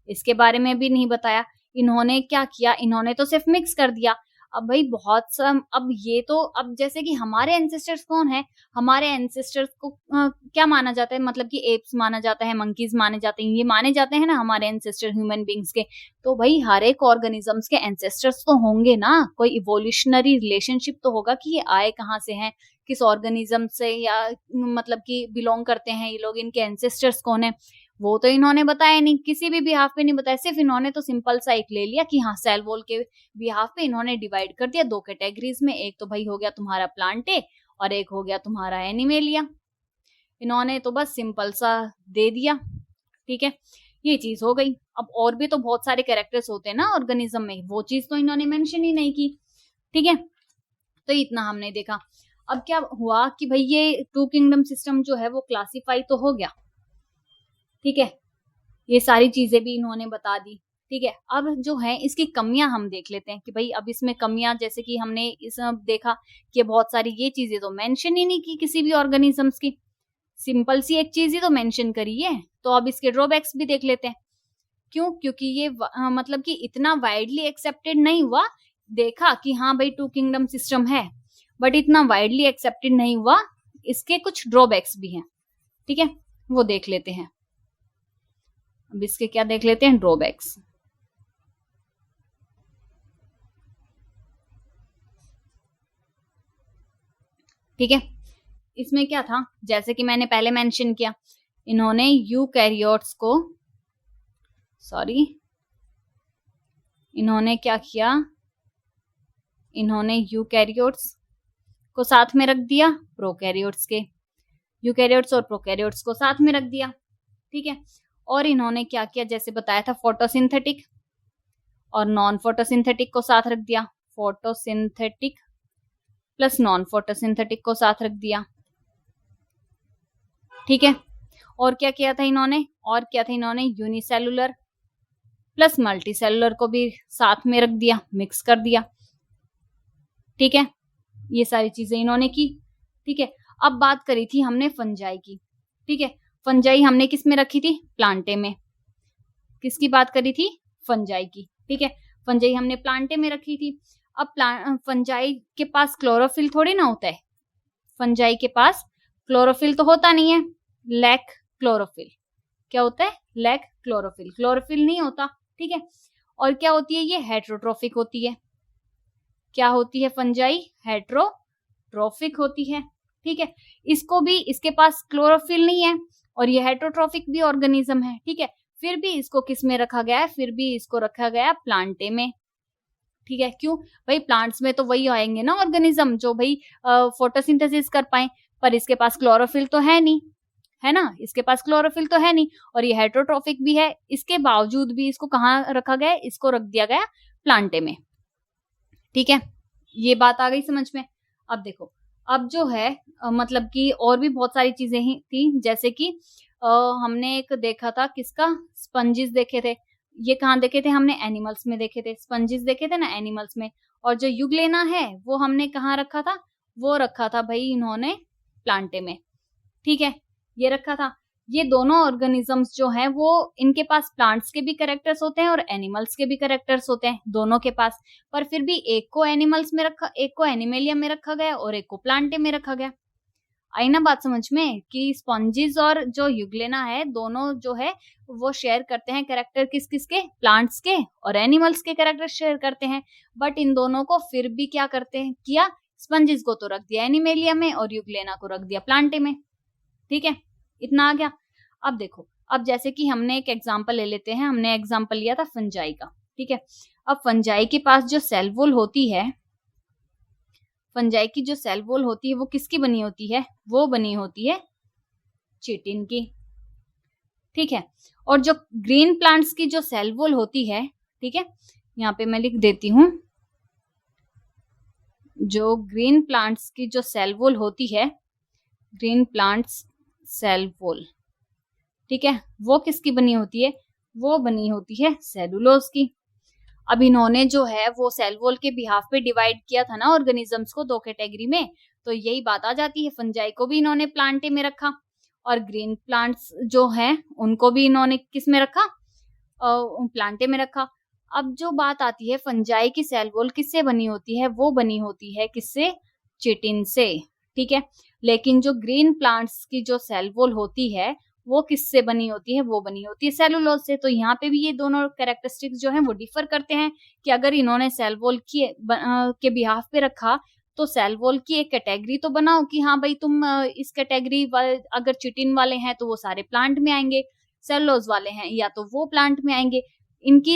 इसके बारे में भी नहीं बताया। इन्होंने क्या किया, इन्होंने तो सिर्फ मिक्स कर दिया। अब भाई बहुत सा, अब ये तो, अब जैसे कि हमारे एंसेस्टर्स कौन है, हमारे एंसेस्टर्स को क्या माना जाता है, मतलब कि एप्स माना जाता है, मंकीज माने जाते हैं, ये माने जाते हैं ना हमारे एंसेस्टर ह्यूमन बींग्स के। तो भाई हर एक ऑर्गेनिजम्स के एंसेस्टर्स तो होंगे ना, कोई इवोल्यूशनरी रिलेशनशिप तो होगा कि ये आए कहाँ से हैं, किस ऑर्गेनिज्म से, या मतलब कि बिलोंग करते हैं ये लोग, इनके एंसेस्टर्स कौन है, वो तो इन्होंने बताया नहीं, किसी भी बिहाफ पे नहीं बताया। सिर्फ इन्होंने तो सिंपल सा एक ले लिया कि हाँ सेल वॉल के बिहाफ पे इन्होंने डिवाइड कर दिया दो कैटेगरीज में, एक तो भाई हो गया तुम्हारा प्लांटे और एक हो गया तुम्हारा एनिमेलिया। इन्होंने तो बस सिंपल सा दे दिया। ठीक है, ये चीज हो गई। अब और भी तो बहुत सारे कैरेक्टर्स होते हैं ना ऑर्गेनिज्म में, वो चीज तो इन्होंने मेंशन ही नहीं की। ठीक है, तो इतना हमने देखा। अब क्या हुआ कि भाई ये टू किंगडम सिस्टम जो है वो क्लासिफाई तो हो गया। ठीक है, ये सारी चीजें भी इन्होंने बता दी। ठीक है, अब जो है इसकी कमियां हम देख लेते हैं कि भाई अब इसमें कमियां, जैसे कि हमने इस देखा कि बहुत सारी ये चीजें तो मेंशन ही नहीं की किसी भी ऑर्गेनिजम्स की, सिंपल सी एक चीज ही तो मेंशन करी है। तो अब इसके ड्रॉबैक्स भी देख लेते हैं। क्यों, क्योंकि ये मतलब कि इतना वाइडली एक्सेप्टेड नहीं हुआ। देखा कि हाँ भाई टू किंगडम सिस्टम है, बट इतना वाइडली एक्सेप्टेड नहीं हुआ, इसके कुछ ड्रॉबैक्स भी हैं। ठीक है, वो देख लेते हैं। अब इसके क्या देख लेते हैं, ड्रॉबैक्स। ठीक है, इसमें क्या था, जैसे कि मैंने पहले मेंशन किया, इन्होंने यूकैरियोट्स को, सॉरी, इन्होंने क्या किया, इन्होंने यूकैरियोट्स को साथ में रख दिया प्रोकैरियोट्स के, यूकैरियोट्स और प्रोकैरियोट्स को साथ में रख दिया। ठीक है, और इन्होंने क्या किया, जैसे बताया था फोटोसिंथेटिक और नॉन फोटोसिंथेटिक को साथ रख दिया, फोटोसिंथेटिक प्लस नॉन फोटोसिंथेटिक को साथ रख दिया। ठीक है, और क्या किया था इन्होंने, और क्या था, इन्होंने यूनिसेलुलर प्लस मल्टीसेलुलर को भी साथ में रख दिया, मिक्स कर दिया। ठीक है, ये सारी चीजें इन्होंने की। ठीक है, अब बात करी थी हमने फंजाई की। ठीक है, फंजाई हमने किस में रखी थी, प्लांटे में। किसकी बात करी थी, फंजाई की। ठीक है, फंजाई हमने प्लांटे में रखी थी। अब फंजाई के पास क्लोरोफिल थोड़ी ना होता है, फंजाई के पास क्लोरोफिल तो होता नहीं है, लैक क्लोरोफिल। क्या होता है, लैक क्लोरोफिल, क्लोरोफिल नहीं होता। ठीक है, और क्या होती है, ये हेट्रोट्रोफिक होती है। क्या होती है फंजाई, हेट्रोट्रोफिक होती है। ठीक है, इसको भी, इसके पास क्लोरोफिल नहीं है और ये हेट्रोट्रोफिक भी ऑर्गेनिज्म है। ठीक है, फिर भी इसको किस में रखा गया है, फिर भी इसको रखा गया प्लांटे में। ठीक है, क्यों भाई, प्लांट्स में तो वही आएंगे ना ऑर्गेनिज्म जो भाई फोटोसिंथेसिस कर पाए, पर इसके पास क्लोरोफिल तो है नहीं, है ना, इसके पास क्लोरोफिल तो है नहीं, और ये हेटरोट्रोफिक भी है, इसके बावजूद भी इसको कहाँ रखा गया है, इसको रख दिया गया प्लांटे में। ठीक है, ये बात आ गई समझ में। अब देखो, अब जो है मतलब कि और भी बहुत सारी चीजें ही थी, जैसे कि हमने एक देखा था किसका, स्पंजिस देखे थे, ये कहाँ देखे थे हमने, एनिमल्स में देखे थे, स्पंजिस देखे थे ना एनिमल्स में, और जो युगलेना है वो हमने कहाँ रखा था, वो रखा था भाई इन्होंने प्लांटे में। ठीक है, ये रखा था। ये दोनों ऑर्गेनिजम्स जो हैं वो, इनके पास प्लांट्स के भी कैरेक्टर्स होते हैं और एनिमल्स के भी कैरेक्टर्स होते हैं दोनों के पास, पर फिर भी एक को एनिमल्स में रखा, एक को एनिमेलिया में रखा गया और एक को प्लांटे में रखा गया। आई ना बात समझ में, कि स्पॉन्जिस और जो युगलेना है दोनों जो है वो शेयर करते हैं कैरेक्टर, किस किस के, प्लांट्स के और एनिमल्स के कैरेक्टर शेयर करते हैं, बट इन दोनों को फिर भी क्या करते हैं किया, स्पंजिस को तो रख दिया एनिमेलिया में और युगलेना को रख दिया प्लांटे में। ठीक है, इतना आ गया। अब देखो, अब जैसे कि हमने एक एग्जांपल ले लेते हैं, हमने एग्जांपल लिया था फंजाई का। ठीक है, अब फंजाई के पास जो सेल वॉल होती है, फंजाई की जो सेल वॉल होती है वो किसकी बनी होती है, वो बनी होती है चिटिन की। ठीक है, और जो ग्रीन प्लांट्स की जो सेल वॉल होती है, ठीक है, यहाँ पे मैं लिख देती हूं, जो ग्रीन प्लांट्स की जो सेल वॉल होती है, ग्रीन प्लांट्स सेल वॉल, ठीक है, वो किसकी बनी होती है, वो बनी होती है सेलुलोज की। अब इन्होंने जो है वो सेल वॉल के बिहाफ पे डिवाइड किया था ना ऑर्गेनिजम्स को दो कैटेगरी में, तो यही बात आ जाती है, फंजाई को भी इन्होंने प्लांटे में रखा और ग्रीन प्लांट्स जो है उनको भी इन्होंने किस में रखा, प्लांटे में रखा। अब जो बात आती है फंजाई की सेल वॉल किससे बनी होती है, वो बनी होती है किससे, चिटिन से। ठीक है, लेकिन जो ग्रीन प्लांट्स की जो सेल वॉल होती है वो किससे बनी होती है, वो बनी होती है सेलुलोज से। तो यहाँ पे भी ये दोनों कैरेक्टरिस्टिक्स जो हैं वो डिफर करते हैं, कि अगर इन्होंने सेल वॉल के बिहाफ पे रखा तो सेल वॉल की एक कैटेगरी तो बनाओ कि हाँ भाई तुम इस कैटेगरी वाले, अगर चिटिन वाले हैं तो वो सारे प्लांट में आएंगे, सेलुलोज वाले हैं या तो वो प्लांट में आएंगे। इनकी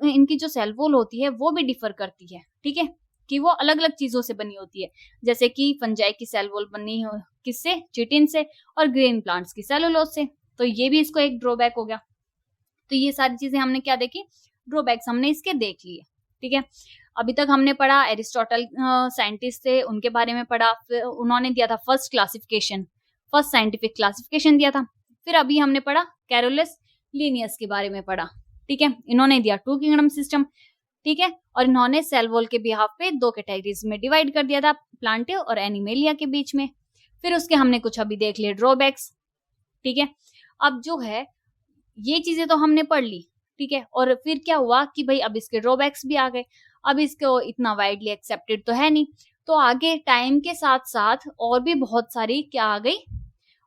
इनकी जो सेल वॉल होती है वो भी डिफर करती है। ठीक है, कि वो अलग अलग चीजों से बनी होती है, जैसे कि फंजाई की सेल वॉल बनी हो किससे, चिटिन से, और ग्रीन प्लांट्स की सेलुलोज से। तो ये भी इसको एक ड्रॉबैक हो गया। तो ये सारी चीजें हमने क्या देखी, ड्रॉबैक्स हमने इसके देख लिए। ठीक है, अभी तक हमने पढ़ा एरिस्टोटल साइंटिस्ट थे, उनके बारे में पढ़ा, फिर उन्होंने दिया था first classification, first scientific classification दिया था। फिर अभी हमने पढ़ा कैरोलस लिनियस के बारे में पढ़ा। ठीक है, इन्होंने दिया टू किंगडम सिस्टम। ठीक है, और इन्होंने सेल वॉल के बिहाफ पे दो कैटेगरीज में डिवाइड कर दिया था, प्लांटे और एनिमेलिया के बीच में। फिर उसके हमने कुछ अभी देख लिए ड्रॉबैक्स। ठीक है, अब जो है ये चीजें तो हमने पढ़ ली। ठीक है, और फिर क्या हुआ कि भाई अब इसके ड्रॉबैक्स भी आ गए, अब इसको इतना वाइडली एक्सेप्टेड तो है नहीं, तो आगे टाइम के साथ साथ और भी बहुत सारी क्या आ गई,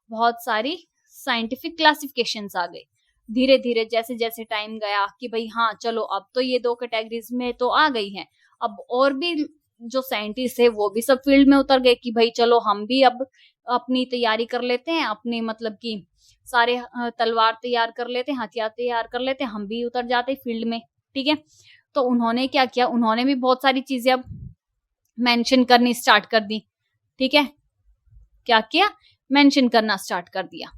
बहुत सारी साइंटिफिक क्लासिफिकेशंस आ गई धीरे धीरे, जैसे जैसे टाइम गया, कि भाई हाँ चलो अब तो ये दो कैटेगरीज में तो आ गई हैं, अब और भी जो साइंटिस्ट है वो भी सब फील्ड में उतर गए कि भाई चलो हम भी अब अपनी तैयारी कर लेते हैं, अपनी मतलब कि सारे तलवार तैयार कर लेते हैं, हथियार तैयार कर लेते हैं, हम भी उतर जाते हैं फील्ड में। ठीक है, तो उन्होंने क्या किया, उन्होंने भी बहुत सारी चीजें अब मेंशन करनी स्टार्ट कर दी। ठीक है, क्या किया, मेंशन करना स्टार्ट कर दिया।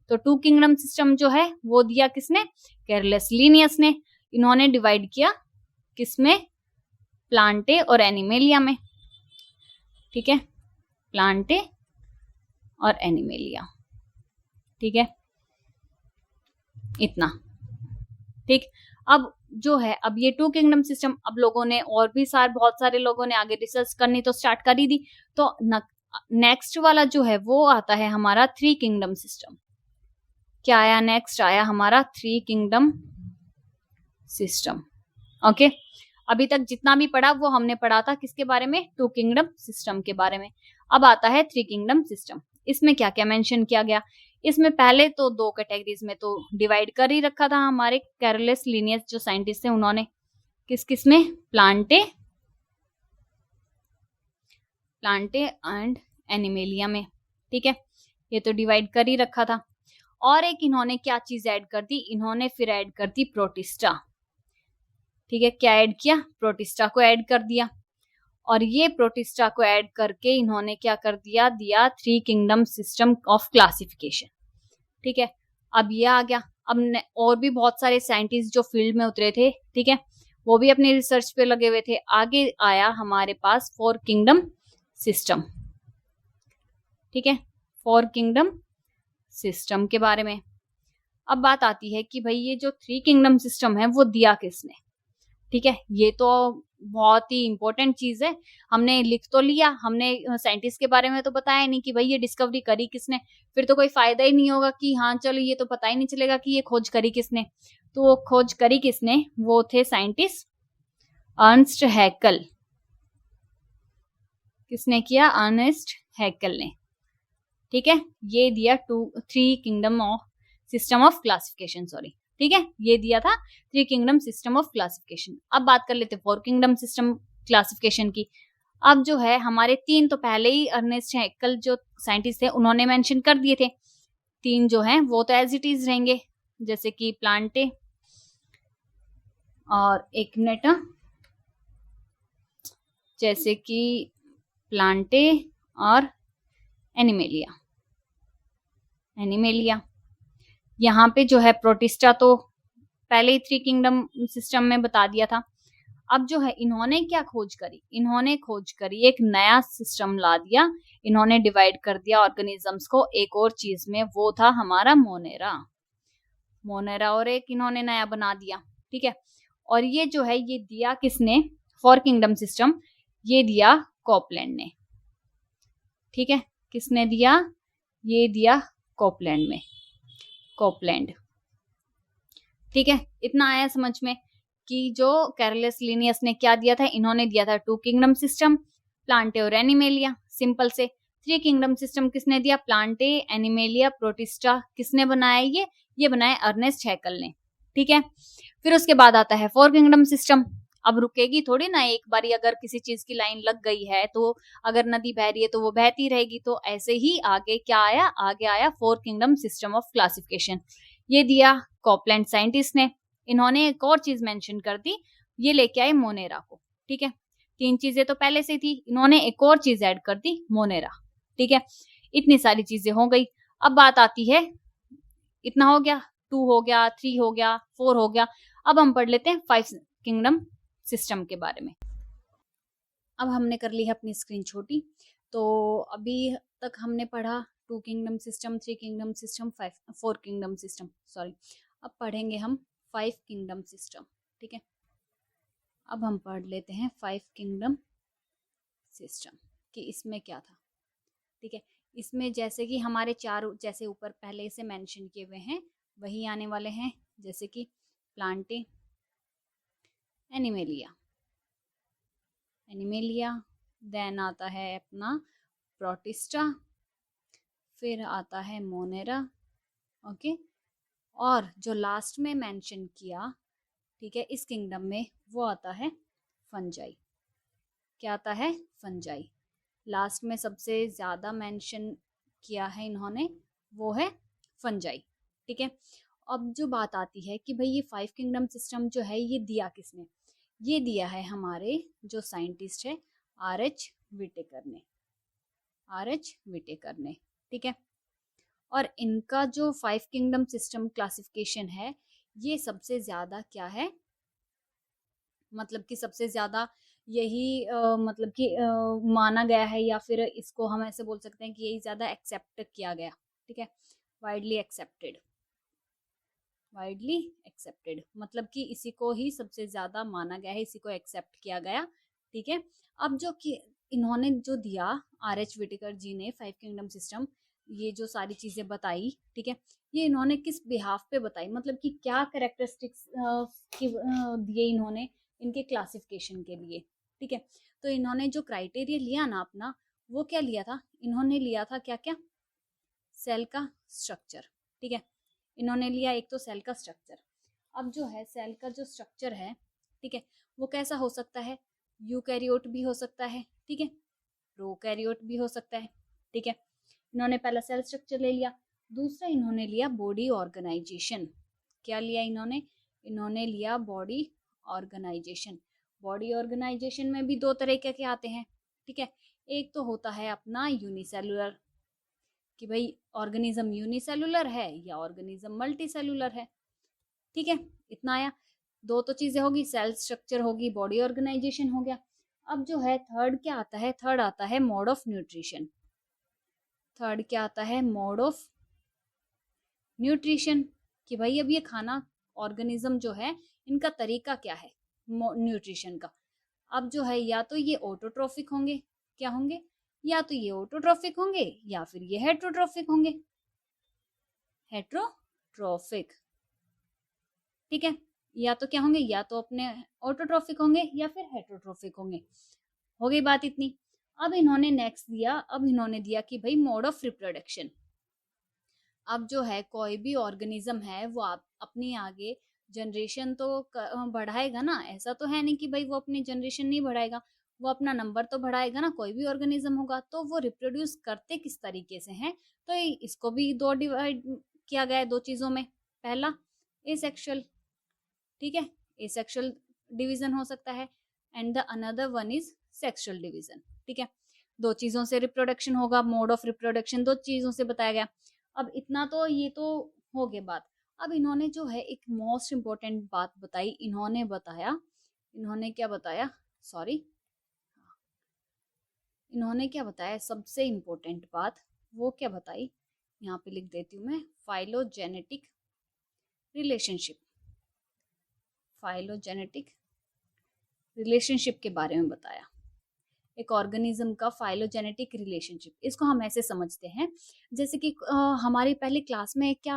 तो टू किंगडम सिस्टम जो है वो दिया किसने, कैरोलस लिनियस ने। इन्होंने डिवाइड किया किसमें, प्लांटे और एनिमेलिया में। ठीक है, प्लांटे और एनिमेलिया। ठीक है, इतना। ठीक, अब जो है, अब ये टू किंगडम सिस्टम, अब लोगों ने और भी बहुत सारे लोगों ने आगे रिसर्च करनी तो स्टार्ट कर ही दी। तो नेक्स्ट वाला जो है वो आता है हमारा थ्री किंगडम सिस्टम। क्या आया, नेक्स्ट आया हमारा थ्री किंगडम सिस्टम। ओके, अभी तक जितना भी पढ़ा वो हमने पढ़ा था किसके बारे में, टू किंगडम सिस्टम के बारे में। अब आता है थ्री किंगडम सिस्टम। इसमें क्या क्या मेंशन किया गया, इसमें पहले तो दो कैटेगरीज में तो डिवाइड कर ही रखा था हमारे कैरोलस लिनियस जो साइंटिस्ट थे उन्होंने, किस किस में, प्लांटे एंड एनिमेलिया में। ठीक है, ये तो डिवाइड कर ही रखा था। और एक इन्होंने क्या चीज ऐड कर दी, इन्होंने फिर ऐड कर दी प्रोटिस्टा। ठीक है, क्या ऐड किया, प्रोटिस्टा को ऐड कर दिया, और ये प्रोटिस्टा को ऐड करके इन्होंने क्या कर दिया, 3 किंगडम सिस्टम ऑफ क्लासिफिकेशन। ठीक है, अब ये आ गया। अब और भी बहुत सारे साइंटिस्ट जो फील्ड में उतरे थे, ठीक है, वो भी अपनी रिसर्च पे लगे हुए थे। आगे आया हमारे पास 4 किंगडम सिस्टम। ठीक है, 4 किंगडम सिस्टम के बारे में अब बात आती है कि भाई ये जो 3 किंगडम सिस्टम है वो दिया किसने। ठीक है, ये तो बहुत ही इंपॉर्टेंट चीज है। हमने लिख तो लिया, हमने साइंटिस्ट के बारे में तो बताया नहीं कि भाई ये डिस्कवरी करी किसने, फिर तो कोई फायदा ही नहीं होगा कि हाँ चलो ये तो पता ही नहीं चलेगा कि ये खोज करी किसने। तो वो खोज करी किसने, वो थे साइंटिस्ट अर्नस्ट हैकेल। किसने किया, अर्नेस्ट हैकेल ने। ठीक है, ये दिया 3 kingdom of system of classification, sorry, ठीक है, ये दिया था 3 किंगडम सिस्टम ऑफ क्लासिफिकेशन। अब बात कर लेते 4 किंगडम सिस्टम क्लासिफिकेशन की। अब जो है हमारे 3 तो पहले ही अर्नेस्ट हैकेल जो साइंटिस्ट थे उन्होंने मेंशन कर दिए थे। 3 जो हैं वो तो एज इट इज रहेंगे, जैसे कि प्लांटे और एक्नेटा, जैसे कि प्लांटे और एनिमेलिया। यहाँ पे जो है प्रोटिस्टा तो पहले ही 3 किंगडम सिस्टम में बता दिया था। अब जो है इन्होंने क्या खोज करी, इन्होंने खोज करी एक नया सिस्टम ला दिया, इन्होंने डिवाइड कर दिया ऑर्गेनिजम्स को एक और चीज में, वो था हमारा मोनेरा और एक इन्होंने नया बना दिया। ठीक है, और ये जो है ये दिया किसने, 4 किंगडम सिस्टम, ये दिया कॉपलैंड ने। ठीक है, किसने दिया, ये दिया कॉपलैंड। ठीक है, इतना आया समझ में कि जो कैरोलस लिनियस ने क्या दिया था, इन्होंने दिया था 2 किंगडम सिस्टम, प्लांटे और एनिमेलिया। सिंपल से 3 किंगडम सिस्टम किसने दिया, प्लांटे, एनिमेलिया, प्रोटिस्टा। किसने बनाया, ये बनाया अर्नेस्ट हैकेल ने। ठीक है, फिर उसके बाद आता है 4 किंगडम सिस्टम। अब रुकेगी थोड़ी ना, एक बारी अगर किसी चीज की लाइन लग गई है तो अगर नदी बह रही है तो वो बहती रहेगी। तो ऐसे ही आगे क्या आया, आगे आया 4 किंगडम सिस्टम ऑफ क्लासिफिकेशन, ये दिया कॉपलैंड साइंटिस्ट ने। इन्होंने एक और चीज मेंशन कर दी, ये लेके आए मोनेरा को। ठीक है, 3 चीजें तो पहले से थी, इन्होंने एक और चीज ऐड कर दी, मोनेरा। ठीक है, इतनी सारी चीजें हो गई। अब बात आती है, इतना हो गया, 2 हो गया, 3 हो गया, 4 हो गया। अब हम पढ़ लेते हैं 5 किंगडम सिस्टम के बारे में। अब हमने कर ली है अपनी स्क्रीन छोटी। तो अभी तक हमने पढ़ा 2 kingdom system, 3 kingdom system, 4 kingdom system, sorry. अब पढ़ेंगे हम 5 किंगडम सिस्टम। ठीक है, अब हम पढ़ लेते हैं 5 किंगडम सिस्टम कि इसमें क्या था। ठीक है, इसमें जैसे कि हमारे 4 जैसे ऊपर पहले से मेंशन किए हुए हैं वही आने वाले हैं, जैसे कि प्लांटे, एनिमेलिया, देन आता है अपना प्रोटिस्टा, फिर आता है मोनेरा। ओके, और जो लास्ट में मेंशन किया, ठीक है, इस किंगडम में वो आता है फंजाई। क्या आता है, फंजाई। लास्ट में सबसे ज्यादा मेंशन किया है इन्होंने, वो है फंजाई। ठीक है, अब जो बात आती है कि भाई ये 5 किंगडम सिस्टम जो है ये दिया किसने, ये दिया है हमारे जो साइंटिस्ट है आर.एच. विटेकर ने। ठीक है, और इनका जो 5 किंगडम सिस्टम क्लासिफिकेशन है ये सबसे ज्यादा क्या है, मतलब कि सबसे ज्यादा यही मतलब कि माना गया है, या फिर इसको हम ऐसे बोल सकते हैं कि यही ज्यादा एक्सेप्ट किया गया। ठीक है, वाइडली एक्सेप्टेड, मतलब कि इसी को ही सबसे ज्यादा माना गया है, इसी को एक्सेप्ट किया गया। ठीक है, अब जो कि इन्होंने जो दिया आर.एच. विटेकर जी ने 5 किंगडम सिस्टम, ये जो सारी चीजें बताई, ठीक है, ये इन्होंने किस बिहाफ पे बताई, मतलब कि क्या कैरेक्टरिस्टिक्स दिए इन्होंने इनके क्लासिफिकेशन के लिए। ठीक है, तो इन्होंने जो क्राइटेरिया लिया ना अपना, वो क्या लिया था, इन्होंने लिया था क्या क्या, सेल का स्ट्रक्चर। ठीक है, इन्होंने लिया एक तो सेल का स्ट्रक्चर। अब जो है सेल का जो स्ट्रक्चर है, ठीक है, वो कैसा हो सकता है, यूकैरियोट भी हो सकता है, ठीक है, प्रोकैरियोट भी हो सकता है। ठीक है, इन्होंने पहला सेल स्ट्रक्चर ले लिया। दूसरा इन्होंने लिया बॉडी ऑर्गेनाइजेशन। क्या लिया इन्होंने लिया बॉडी ऑर्गेनाइजेशन। बॉडी ऑर्गेनाइजेशन में भी दो तरह के आते हैं, ठीक है। एक तो होता है अपना यूनिसेलुलर, कि भाई ऑर्गेनिज्म यूनिसेलुलर है या ऑर्गेनिज्म मल्टीसेलुलर है, ठीक है। इतना आया, दो तो चीजें होगी, सेल स्ट्रक्चर होगी, बॉडी ऑर्गेनाइजेशन हो गया। अब जो है थर्ड क्या आता है, थर्ड आता है मोड ऑफ न्यूट्रिशन। थर्ड क्या आता है, मोड ऑफ न्यूट्रिशन, कि भाई अब ये खाना ऑर्गेनिज्म जो है इनका तरीका क्या है न्यूट्रिशन का। अब जो है या तो ये ऑटोट्रोफिक होंगे, क्या होंगे, या तो ये ऑटोट्रोफिक होंगे या फिर ये हेट्रोट्रोफिक होंगे, हेट्रोट्रोफिक, ठीक है। या तो क्या होंगे, या तो अपने ऑटोट्रोफिक होंगे या फिर हेट्रोट्रोफिक होंगे। हो गई बात इतनी। अब इन्होंने नेक्स्ट दिया, अब इन्होंने दिया कि भाई मोड ऑफ रिप्रोडक्शन। अब जो है कोई भी ऑर्गेनिज्म है वो आप अपनी आगे जनरेशन तो बढ़ाएगा ना, ऐसा तो है नहीं कि भाई वो अपनी जनरेशन नहीं बढ़ाएगा, वो अपना नंबर तो बढ़ाएगा ना। कोई भी ऑर्गेनिज्म होगा तो वो रिप्रोड्यूस करते किस तरीके से हैं, तो इसको भी दो डिवाइड किया गया है दो चीजों में। पहला एसेक्सुअल, ठीक है, एसेक्सुअल डिवीजन हो सकता है, and the another one is sexual division, ठीक है। दो चीजों से रिप्रोडक्शन होगा, मोड ऑफ रिप्रोडक्शन दो चीजों से बताया गया। अब इतना तो ये तो हो गया बात। अब इन्होंने जो है एक मोस्ट इम्पोर्टेंट बात बताई, इन्होंने बताया, इन्होंने क्या बताया, सॉरी, इन्होंने क्या बताया, सबसे इम्पोर्टेंट बात वो क्या बताई, यहाँ पे लिख देती हूँ मैं, फाइलोजेनेटिक रिलेशनशिप। फाइलोजेनेटिक रिलेशनशिप के बारे में बताया, एक ऑर्गेनिज्म का फाइलोजेनेटिक रिलेशनशिप। इसको हम ऐसे समझते हैं जैसे कि हमारी पहली क्लास में क्या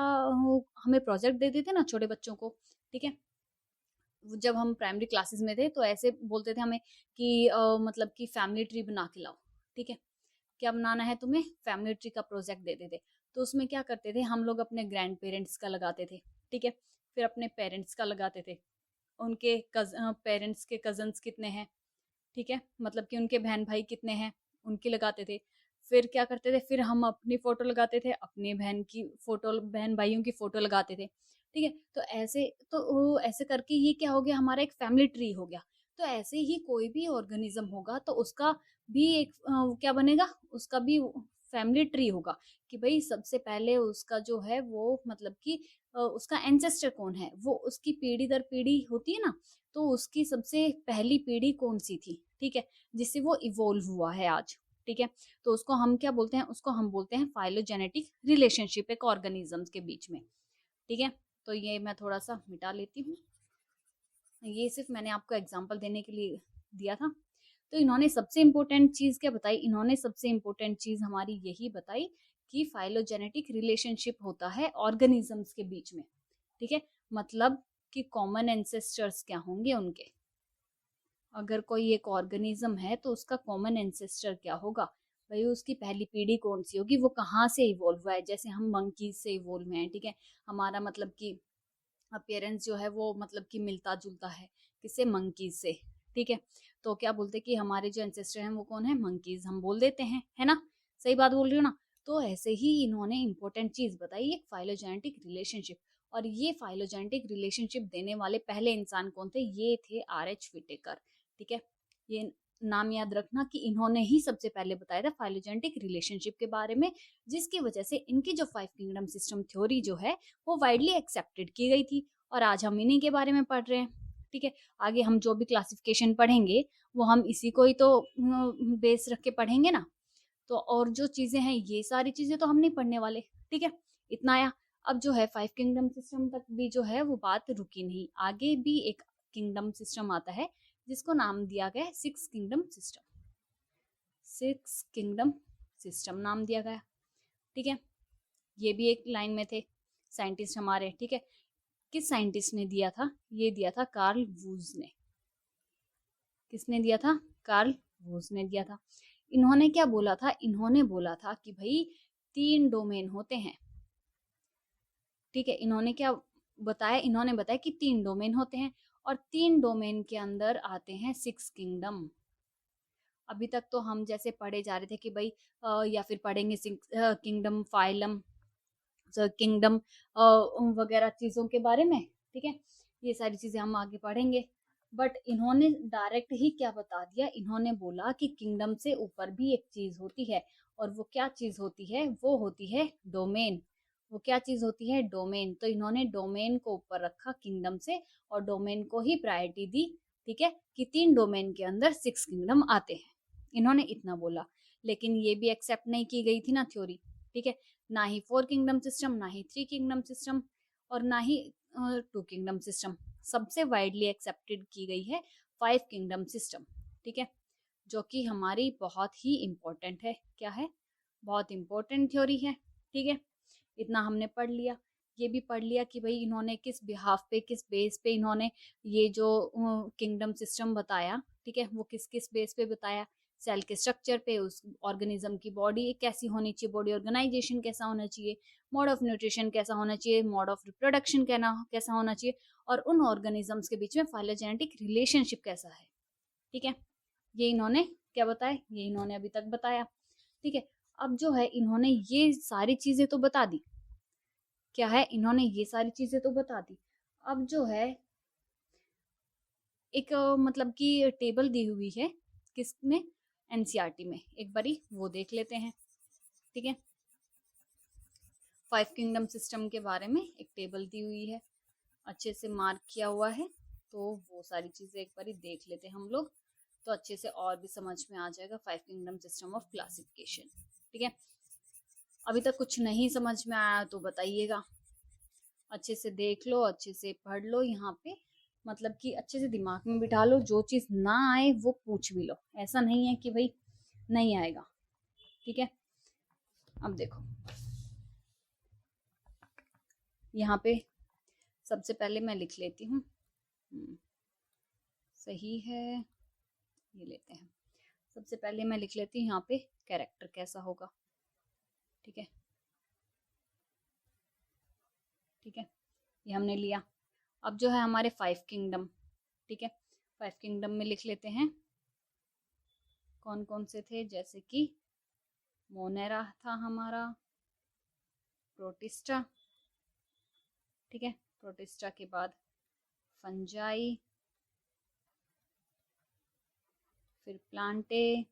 हमें प्रोजेक्ट देते थे ना छोटे बच्चों को, ठीक है। जब हम प्राइमरी क्लासेस में थे तो ऐसे बोलते थे हमें कि मतलब कि फैमिली ट्री बना के लाओ, ठीक है। क्या बनाना है तुम्हें, फैमिली ट्री का प्रोजेक्ट देते थे। तो उसमें क्या करते थे हम लोग, अपने ग्रैंड पेरेंट्स का लगाते थे, ठीक है, फिर अपने पेरेंट्स का लगाते थे, उनके पेरेंट्स के कजन्स कितने हैं, ठीक है, मतलब कि उनके बहन भाई कितने हैं उनकी लगाते थे। फिर क्या करते थे, फिर हम अपनी फोटो लगाते थे, अपने बहन की फोटो, बहन भाइयों की फोटो लगाते थे, ठीक है। तो ऐसे तो ऐसे करके ये क्या हो गया, हमारा एक फैमिली ट्री हो गया। तो ऐसे ही कोई भी ऑर्गेनिज्म होगा तो उसका भी एक क्या बनेगा, उसका भी फैमिली ट्री होगा, कि भाई सबसे पहले उसका जो है वो मतलब कि उसका एंसेस्टर कौन है, वो उसकी पीढ़ी दर पीढ़ी होती है ना, तो उसकी सबसे पहली पीढ़ी कौन सी थी, ठीक है, जिससे वो इवोल्व हुआ है आज, ठीक है। तो उसको हम क्या बोलते हैं, उसको हम बोलते हैं फाइलोजेनेटिक रिलेशनशिप एक ऑर्गेनिजम्स के बीच में, ठीक है। तो ये मैं थोड़ा सा मिटा लेती हूँ, ये सिर्फ मैंने आपको एग्जाम्पल देने के लिए दिया था। तो इन्होंने सबसे इम्पोर्टेंट चीज क्या बताई, इन्होंने सबसे इम्पोर्टेंट चीज हमारी यही बताई कि फाइलोजेनेटिक रिलेशनशिप होता है ऑर्गेनिजम्स के बीच में, ठीक है। मतलब कि कॉमन एंसेस्टर्स क्या होंगे उनके, अगर कोई एक ऑर्गेनिज्म है तो उसका कॉमन एंसेस्टर क्या होगा, भाई उसकी पहली पीढ़ी कौन सी होगी, वो कहाँ से इवॉल्व हुआ है। जैसे हम मंकीज से इवॉल्व हुए हैं, ठीक है, हमारा मतलब कि अपियरेंस जो है वो मतलब कि मिलता जुलता है किससे, मंकीज से, ठीक है। तो क्या बोलते हैं कि हमारे जो एंसेस्टर हैं वो कौन है, मंकीज, हम बोल देते हैं, है ना, सही बात बोल रही हो ना। तो ऐसे ही इन्होंने इंपॉर्टेंट चीज बताई, एक फाइलोजेनेटिक रिलेशनशिप। और ये फाइलोजेनेटिक रिलेशनशिप देने वाले पहले इंसान कौन थे, ये थे RH विटेकर, ठीक है। ये नाम याद रखना कि इन्होंने ही सबसे पहले बताया था फाइलोजेनेटिक रिलेशनशिप के बारे में, जिसकी वजह से इनकी जो 5 किंगडम सिस्टम थ्योरी जो है वो वाइडली एक्सेप्टेड की गई थी। और आज हम इन्हीं के बारे में पढ़ रहे हैं, ठीक है। आगे हम जो भी क्लासिफिकेशन पढ़ेंगे वो हम इसी को ही तो बेस रख के पढ़ेंगे ना। तो और जो चीजें हैं ये सारी चीजें तो हम नहीं पढ़ने वाले, ठीक है। इतना आया। अब जो है 5 किंगडम सिस्टम तक भी जो है वो बात रुकी नहीं, आगे भी एक किंगडम सिस्टम आता है जिसको नाम दिया गया है 6 किंगडम सिस्टम। 6 किंगडम सिस्टम नाम दिया गया, ठीक है। ये भी एक लाइन में थे साइंटिस्ट हमारे, ठीक है। किस साइंटिस्ट ने दिया था, ये दिया था कार्ल वूज ने। किसने दिया था, कार्ल वूज ने दिया था। इन्होंने क्या बोला था, इन्होंने बोला था कि भाई 3 डोमेन होते हैं, ठीक है। इन्होंने क्या बताया, इन्होंने बताया कि 3 डोमेन होते हैं और 3 डोमेन के अंदर आते हैं 6 किंगडम। अभी तक तो हम जैसे पढ़े जा रहे थे कि भाई या फिर पढ़ेंगे किंगडम, फाइलम, किंगडम वगैरह चीजों के बारे में, ठीक है। ये सारी चीजें हम आगे पढ़ेंगे। बट इन्होंने डायरेक्ट ही क्या बता दिया, इन्होंने बोला कि किंगडम से ऊपर भी एक चीज होती है, और वो क्या चीज होती है, वो होती है डोमेन। वो क्या चीज होती है, डोमेन। तो इन्होंने डोमेन को ऊपर रखा किंगडम से, और डोमेन को ही प्रायोरिटी दी, ठीक है, कि 3 डोमेन के अंदर 6 किंगडम आते हैं, इन्होंने इतना बोला। लेकिन ये भी एक्सेप्ट नहीं की गई थी ना थ्योरी, ठीक है, ना ही 4 किंगडम सिस्टम, ना ही 3 किंगडम सिस्टम, और ना ही 2 किंगडम सिस्टम। सबसे वाइडली एक्सेप्टेड की गई है 5 किंगडम सिस्टम, ठीक है, जो कि हमारी बहुत ही इंपॉर्टेंट है। क्या है, बहुत इंपॉर्टेंट थ्योरी है, ठीक है। इतना हमने पढ़ लिया। ये भी पढ़ लिया कि भाई इन्होंने किस बिहाफ पे, किस बेस पे इन्होंने ये जो किंगडम सिस्टम बताया, ठीक है, वो किस किस बेस पे बताया। सेल के स्ट्रक्चर पे, उस ऑर्गेनिज्म की बॉडी कैसी होनी चाहिए, बॉडी ऑर्गेनाइजेशन कैसा होना चाहिए, मोड ऑफ न्यूट्रिशन कैसा होना चाहिए, मोड ऑफ रिप्रोडक्शन कैसा होना चाहिए, और उन ऑर्गेनिजम्स के बीच में फाइलोजेनेटिक रिलेशनशिप कैसा है, ठीक है। ये इन्होंने क्या बताया, ये इन्होंने अभी तक बताया, ठीक है। अब जो है इन्होंने ये सारी चीजें तो बता दी, क्या है, इन्होंने ये सारी चीजें तो बता दी। अब जो है एक मतलब कि टेबल दी हुई है, किसमें, एनसीईआरटी में, एक बारी वो देख लेते हैं, ठीक है। 5 किंगडम सिस्टम के बारे में एक टेबल दी हुई है, अच्छे से मार्क किया हुआ है, तो वो सारी चीजें एक बारी देख लेते हैं हम लोग, तो अच्छे से और भी समझ में आ जाएगा 5 किंगडम सिस्टम ऑफ क्लासिफिकेशन, ठीक है। अभी तक कुछ नहीं समझ में आया तो बताइएगा, अच्छे से देख लो, अच्छे से पढ़ लो, यहाँ पे मतलब कि अच्छे से दिमाग में बिठा लो, जो चीज ना आए वो पूछ भी लो, ऐसा नहीं है कि भाई नहीं आएगा, ठीक है। अब देखो यहाँ पे सबसे पहले मैं लिख लेती हूँ, सही है, ये लेते हैं। सबसे पहले मैं लिख लेती हूँ यहाँ पे कैरेक्टर कैसा होगा, ठीक है, ठीक है, ये हमने लिया। अब जो है हमारे 5 किंगडम, ठीक है, 5 किंगडम में लिख लेते हैं कौन कौन से थे, जैसे कि मोनेरा था हमारा, प्रोटिस्टा, ठीक है, प्रोटिस्टा के बाद फंजाई, फिर प्लांटे,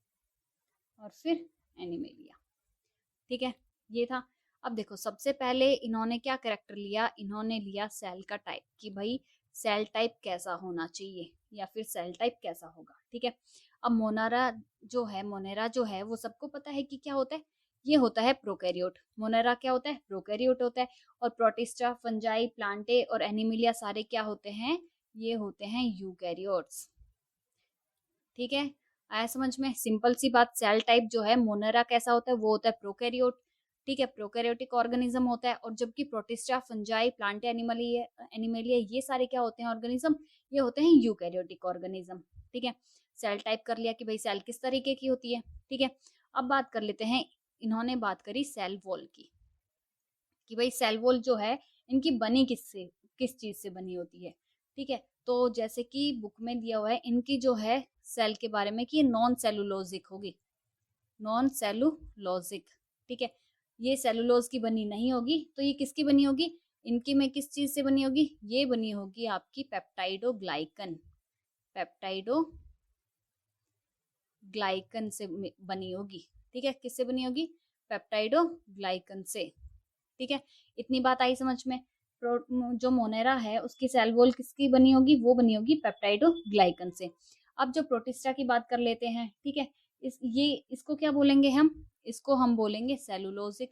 और फिर एनिमेलिया, ठीक है, ये था। अब देखो सबसे पहले इन्होंने क्या कैरेक्टर लिया, इन्होंने लिया सेल का टाइप, कि भाई सेल टाइप कैसा होना चाहिए, या फिर सेल टाइप कैसा होगा, ठीक है। अब मोनेरा जो है वो सबको पता है कि क्या होता है, ये होता है प्रोकैरियोट। मोनेरा क्या होता है, प्रोकैरियोट होता है। और प्रोटिस्टा, फंजाई, प्लांटे और एनिमिलिया सारे क्या होते हैं, ये होते हैं यूकैरियोट्स, ठीक है। आया समझ में, सिंपल सी बात। सेल टाइप जो है मोनेरा कैसा होता है, वो होता है प्रोकैरियोट, ठीक है, प्रोकैरियोटिक ऑर्गेनिज्म होता है। और जबकि प्रोटिस्टा, फंजाई, प्लांटे, एनिमलिया ये सारे क्या होते हैं ऑर्गेनिज्म, ये होते हैं यूकैरियोटिक ऑर्गेनिज्म, ठीक है। सेल टाइप कर लिया कि भाई सेल किस तरीके की होती है, ठीक है। अब बात कर लेते हैं, इन्होंने बात करी सेल वॉल की, कि भाई सेल वॉल जो है इनकी बनी किससे, किस चीज से बनी होती है, ठीक है। तो जैसे कि बुक में दिया हुआ है इनकी जो है सेल के बारे में कि नॉन सेलुलोजिक होगी, नॉन सेलुलोजिक, ठीक है। ये सेलुलोज की बनी नहीं होगी, तो ये किसकी बनी होगी, इनकी में किस चीज से बनी होगी, ये बनी होगी आपकी पेप्टाइडोग्लाइकन, पेप्टाइडोग्लाइकन से बनी होगी, ठीक है। किससे बनी होगी, पेप्टाइडोग्लाइकन से, ठीक है। इतनी बात आई समझ में। जो मोनेरा है उसकी सेल वॉल किसकी बनी होगी, वो बनी होगी पेप्टाइडोग्लाइकन से। अब जो प्रोटिस्टा की बात कर लेते हैं, ठीक है, इसको क्या बोलेंगे हम, इसको हम बोलेंगे सेलुलोजिक,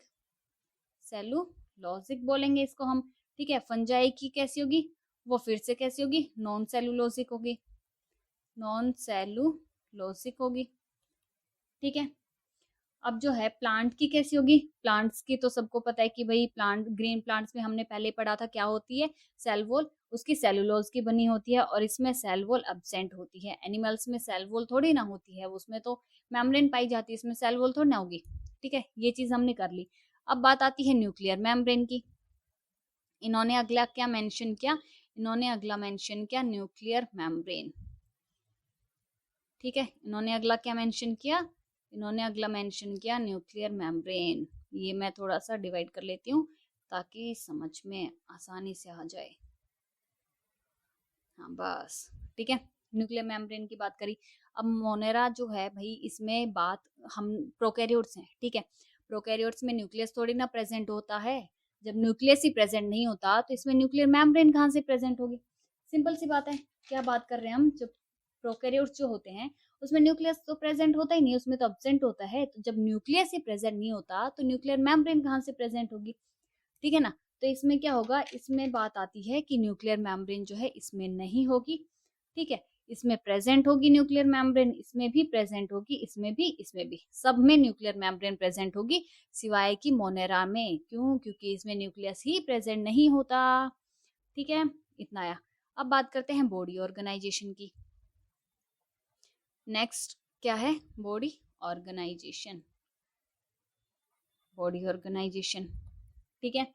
सेलुलोजिक बोलेंगे इसको हम, ठीक है। फंजाई की कैसी होगी, वो फिर से कैसी होगी, नॉन सेलुलोजिक होगी, नॉन सेलुलोजिक होगी, ठीक है। अब जो है प्लांट की कैसी होगी, प्लांट्स की तो सबको पता है कि भाई प्लांट, ग्रीन प्लांट्स में हमने पहले पढ़ा था क्या होती है, सेल वॉल, उसकी सेलुलोज की बनी होती है, और इसमें सेल वॉल एब्सेंट होती है। एनिमल्स में सेल वॉल थोड़ी ना होती है, उसमें तो मेम्ब्रेन पाई जाती है, इसमें सेल वॉल थोड़ी ना होगी, ठीक है। ये चीज हमने कर ली। अब बात आती है न्यूक्लियर मेम्ब्रेन की। इन्होंने अगला क्या मेंशन किया, इन्होंने अगला मेंशन किया न्यूक्लियर मेम्ब्रेन, ठीक है। इन्होंने अगला क्या मेंशन किया, इन्होंने अगला मेंशन किया न्यूक्लियर मेम्ब्रेन। ये मैं थोड़ा सा डिवाइड कर लेती हूँ ताकि समझ में आसानी से आ जाए, हाँ बस, ठीक है। न्यूक्लियर मेम्ब्रेन की बात करी। अब मोनेरा जो है भाई, इसमें बात हम प्रोकैरियोट्स हैं, ठीक है। प्रोकैरियोट्स में न्यूक्लियस थोड़ी ना प्रेजेंट होता है। जब न्यूक्लियस ही प्रेजेंट नहीं होता तो इसमें न्यूक्लियर मेम्ब्रेन कहाँ से प्रेजेंट होगी? सिंपल सी बात है। क्या बात कर रहे हैं हम? जब प्रोकैरियोट्स जो होते हैं उसमें न्यूक्लियस तो प्रेजेंट होता ही नहीं, उसमें तो एब्सेंट होता है। तो जब न्यूक्लियस ही प्रेजेंट नहीं होता तो न्यूक्लियर मेम्ब्रेन कहाँ से प्रेजेंट होगी? ठीक है ना। तो इसमें क्या होगा, इसमें बात आती है कि न्यूक्लियर मेम्ब्रेन जो है इसमें नहीं होगी, ठीक है। इसमें प्रेजेंट होगी न्यूक्लियर मेम्ब्रेन, इसमें भी प्रेजेंट होगी, इसमें भी, इसमें भी, सब में न्यूक्लियर मेम्ब्रेन प्रेजेंट होगी, सिवाय कि मोनेरा में। क्यों? क्योंकि इसमें न्यूक्लियस ही प्रेजेंट नहीं होता, ठीक है। इतना आया। अब बात करते हैं बॉडी ऑर्गेनाइजेशन की। नेक्स्ट क्या है? Body organisation. बॉडी ऑर्गेनाइजेशन, ठीक है।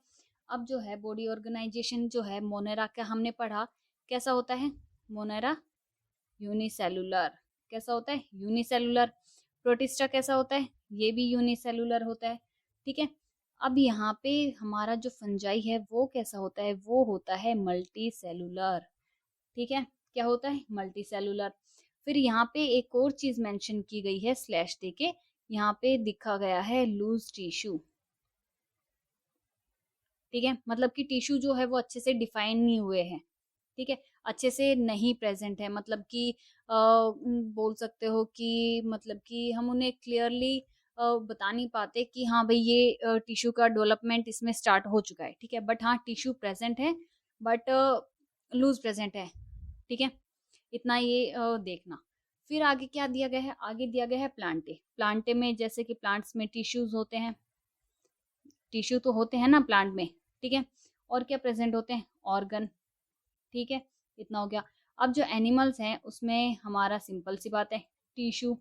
अब जो है बॉडी ऑर्गेनाइजेशन जो है, मोनेरा का हमने पढ़ा कैसा होता है। Monera unicellular. कैसा होता है? यूनिसेलुलर। प्रोटिस्टा कैसा होता है? ये भी यूनिसेलुलर होता है, ठीक है। अब यहाँ पे हमारा जो फंजाई है वो कैसा होता है? वो होता है मल्टी सेलुलर, ठीक है। क्या होता है? Multi cellular. फिर यहाँ पे एक और चीज मेंशन की गई है स्लैश देके, यहाँ पे दिखा गया है लूज टिश्यू, ठीक है। मतलब कि टिश्यू जो है वो अच्छे से डिफाइन नहीं हुए हैं, ठीक है, अच्छे से नहीं प्रेजेंट है। मतलब कि बोल सकते हो कि मतलब कि हम उन्हें क्लियरली बता नहीं पाते कि हाँ भाई ये टिश्यू का डेवलपमेंट इसमें स्टार्ट हो चुका है, ठीक है। बट हाँ टिश्यू प्रेजेंट है, बट लूज प्रेजेंट है, ठीक है। इतना ये देखना। फिर आगे क्या दिया गया है? आगे दिया गया है प्लांटे। प्लांटे में जैसे कि प्लांट्स में टिश्यूज होते हैं, टिश्यू तो होते हैं ना प्लांट में, ठीक है। और क्या प्रेजेंट होते हैं? ऑर्गन, ठीक है। इतना हो गया। अब जो एनिमल्स हैं उसमें हमारा सिंपल सी बात है, टिश्यू।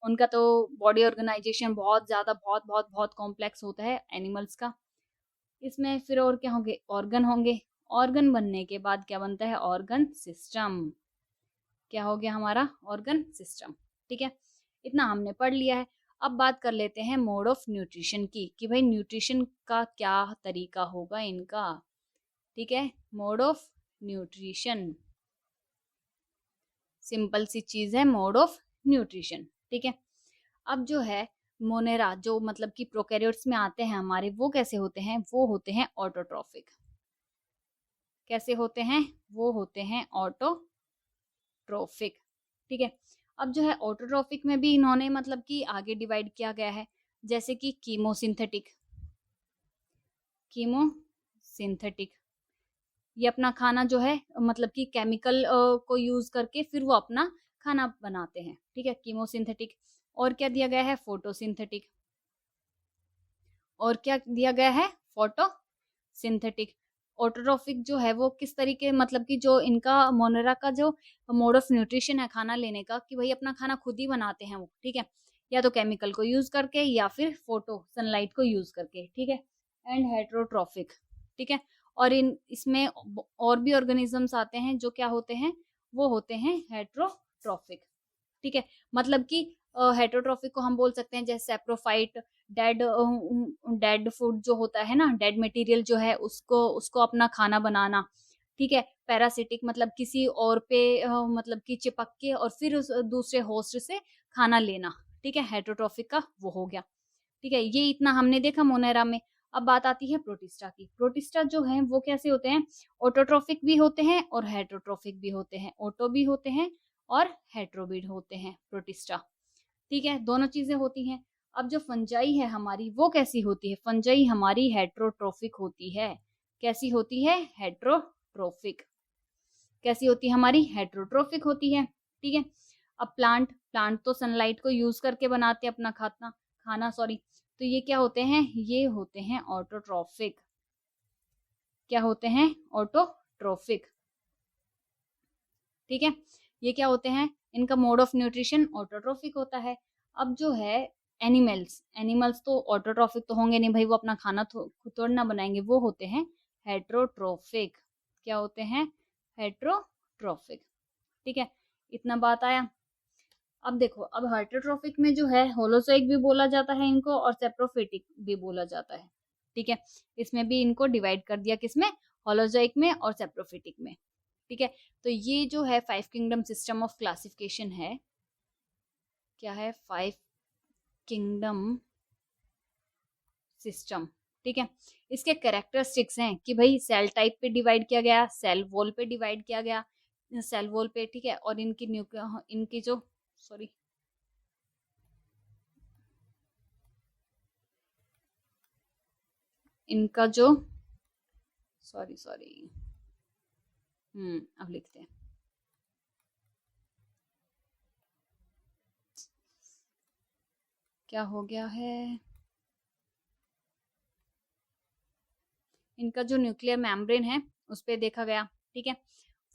उनका तो बॉडी ऑर्गेनाइजेशन बहुत ज्यादा, बहुत बहुत बहुत कॉम्प्लेक्स होता है एनिमल्स का। इसमें फिर और क्या होंगे? ऑर्गन होंगे। ऑर्गन बनने के बाद क्या बनता है? Organ system. क्या हो गया हमारा? ऑर्गन सिस्टम, ठीक है। इतना हमने पढ़ लिया है। अब बात कर लेते हैं मोड ऑफ न्यूट्रिशन की, कि भाई न्यूट्रिशन का क्या तरीका होगा इनका, ठीक है। मोड ऑफ न्यूट्रिशन, सिंपल सी चीज है मोड ऑफ न्यूट्रिशन, ठीक है। अब जो है मोनेरा जो मतलब कि प्रोकैरियोट्स में आते हैं हमारे, वो कैसे होते हैं? वो होते हैं ऑटोट्रॉफिक। कैसे होते हैं? वो होते हैं ऑटोट्रॉफिक, ठीक है। अब जो है ऑटोट्रॉफिक में भी इन्होंने मतलब कि आगे डिवाइड किया गया है, जैसे कि कीमोसिंथेटिक। कीमोसिंथेटिक ये अपना खाना जो है मतलब कि केमिकल को यूज करके फिर वो अपना खाना बनाते हैं, ठीक है, कीमोसिंथेटिक। और क्या दिया गया है? फोटोसिंथेटिक। और क्या दिया गया है? फोटोसिंथेटिक। ऑटोट्रॉफिक जो है वो किस तरीके, मतलब कि जो इनका मोनेरा का जो मोड ऑफ न्यूट्रिशन है खाना लेने का, कि भाई अपना खाना खुद ही बनाते हैं वो, ठीक है, या तो केमिकल को यूज करके या फिर फोटो सनलाइट को यूज करके, ठीक है। एंड हेट्रोट्रॉफिक, ठीक है। और इसमें और भी ऑर्गेनिजम्स आते हैं जो क्या होते हैं? वो होते हैं हेट्रोट्रॉफिक, ठीक है। मतलब कि हेट्रोट्रॉफिक को हम बोल सकते हैं जैसे सेप्रोफाइट, डेड डेड फूड जो होता है ना, डेड मटेरियल जो है उसको उसको अपना खाना बनाना, ठीक है। पैरासिटिक मतलब किसी और पे मतलब कि चिपक के और फिर उस दूसरे होस्ट से खाना लेना, ठीक है, हेट्रोट्रॉफिक का वो हो गया, ठीक है। ये इतना हमने देखा मोनेरा में। अब बात आती है प्रोटिस्टा की। प्रोटिस्टा जो है वो कैसे होते हैं? ऑटोट्रॉफिक भी होते हैं और हेट्रोट्रॉफिक भी होते हैं, ऑटो भी होते हैं और हेट्रो भी होते हैं प्रोटिस्टा, ठीक है, दोनों चीजें होती हैं। अब जो फंजाई है हमारी वो कैसी होती है? फंजाई हमारी हेट्रोट्रॉफिक होती है। कैसी होती है? हेट्रोट्रॉफिक। कैसी होती है हमारी? हेट्रोट्रॉफिक होती है, ठीक है। अब प्लांट, प्लांट तो सनलाइट को यूज करके बनाते हैं अपना खाना, खाना सॉरी। तो ये क्या होते हैं? ये होते हैं ऑटोट्रॉफिक। क्या होते हैं? ऑटोट्रॉफिक, ठीक है। ये क्या होते हैं? इनका मोड ऑफ न्यूट्रिशन ऑटोट्रॉफिक होता है। अब जो है एनिमल्स, एनिमल्स तो ऑटोट्रॉफिक तो होंगे नहीं भाई, वो अपना खाना खुद थोड़ी ना बनाएंगे, वो होते हैं हेट्रोट्रॉफिक। क्या होते हैं? हेट्रोट्रॉफिक, ठीक है। इतना बात आया। अब देखो, अब हेट्रोट्रॉफिक में जो है होलोजोइक भी बोला जाता है इनको और सेप्रोफिटिक भी बोला जाता है, ठीक है। इसमें भी इनको डिवाइड कर दिया, किसमें? होलोजोइक में और सेप्रोफिटिक में, ठीक है। तो ये जो है 5 किंगडम सिस्टम ऑफ क्लासिफिकेशन है। क्या है? 5 किंगडम सिस्टम, ठीक है। इसके कैरेक्टरिस्टिक्स हैं कि भाई सेल टाइप पे डिवाइड किया गया, सेल वॉल पे डिवाइड किया गया, सेल वॉल पे, ठीक है। और इनकी इनकी जो सॉरी इनका जो सॉरी अब लिखते हैं। क्या हो गया है? इनका जो न्यूक्लियर मेम्ब्रेन है उस पे देखा गया, ठीक है।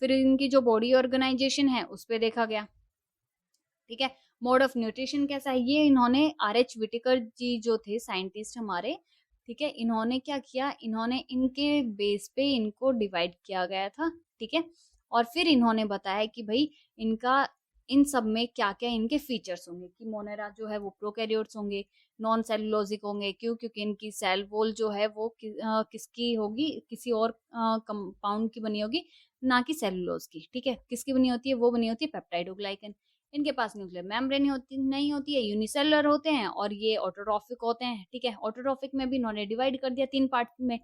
फिर इनकी जो बॉडी ऑर्गेनाइजेशन है उस पे देखा गया, ठीक है। मोड ऑफ न्यूट्रिशन कैसा है, ये इन्होंने RH विटेकर जी जो थे साइंटिस्ट हमारे, ठीक है, इन्होंने क्या किया, इन्होंने इनके बेस पे इनको डिवाइड किया गया था, ठीक है। और फिर इन्होंने बताया कि भाई इनका इन सब में क्या क्या इनके फीचर्स होंगे, कि मोनेरा जो है वो प्रोकैरियोट्स होंगे, नॉन सेलुलोजिक होंगे, क्यों? क्योंकि इनकी सेल वॉल जो है वो किसकी होगी, किसी और कंपाउंड की बनी होगी, ना कि सेलुलोज की, ठीक है। किसकी बनी होती है? वो बनी होती है पेप्टाइडोग्लाइकन। इनके पास न्यूक्लियर मेम्ब्रेन होती नहीं होती है, यूनिसेलुलर होते हैं, और ये ऑटोट्रॉफिक होते हैं, ठीक है। ऑटोट्रॉफिक में भी इन्होंने डिवाइड कर दिया 3 पार्ट में,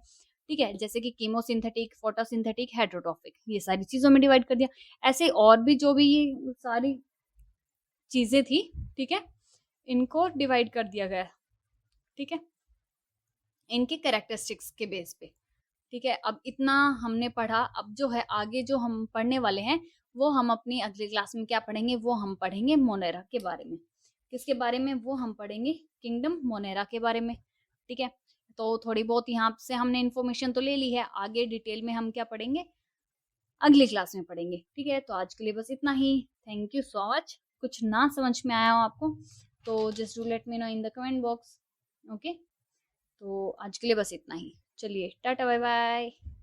ठीक है, जैसे कि कीमोसिंथेटिक, फोटोसिंथेटिक, हेटेरोट्रॉफिक, ये सारी चीजों में डिवाइड कर दिया। ऐसे और भी जो भी ये सारी चीजें थी, ठीक है, इनको डिवाइड कर दिया गया, ठीक है, इनके कैरेक्टरिस्टिक्स के बेस पे, ठीक है। अब इतना हमने पढ़ा, अब जो है आगे जो हम पढ़ने वाले हैं वो हम अपनी अगली क्लास में क्या पढ़ेंगे, वो हम पढ़ेंगे मोनेरा के बारे में। किसके बारे में? वो हम पढ़ेंगे किंगडम मोनेरा के बारे में, ठीक है। तो थोड़ी बहुत यहाँ से हमने इन्फॉर्मेशन तो ले ली है, आगे डिटेल में हम क्या पढ़ेंगे अगली क्लास में पढ़ेंगे, ठीक है। तो आज के लिए बस इतना ही। Thank you so much. कुछ ना समझ में आया हो आपको तो just do let me know in the comment box, okay. तो आज के लिए बस इतना ही। चलिए टाटा बाय बाय।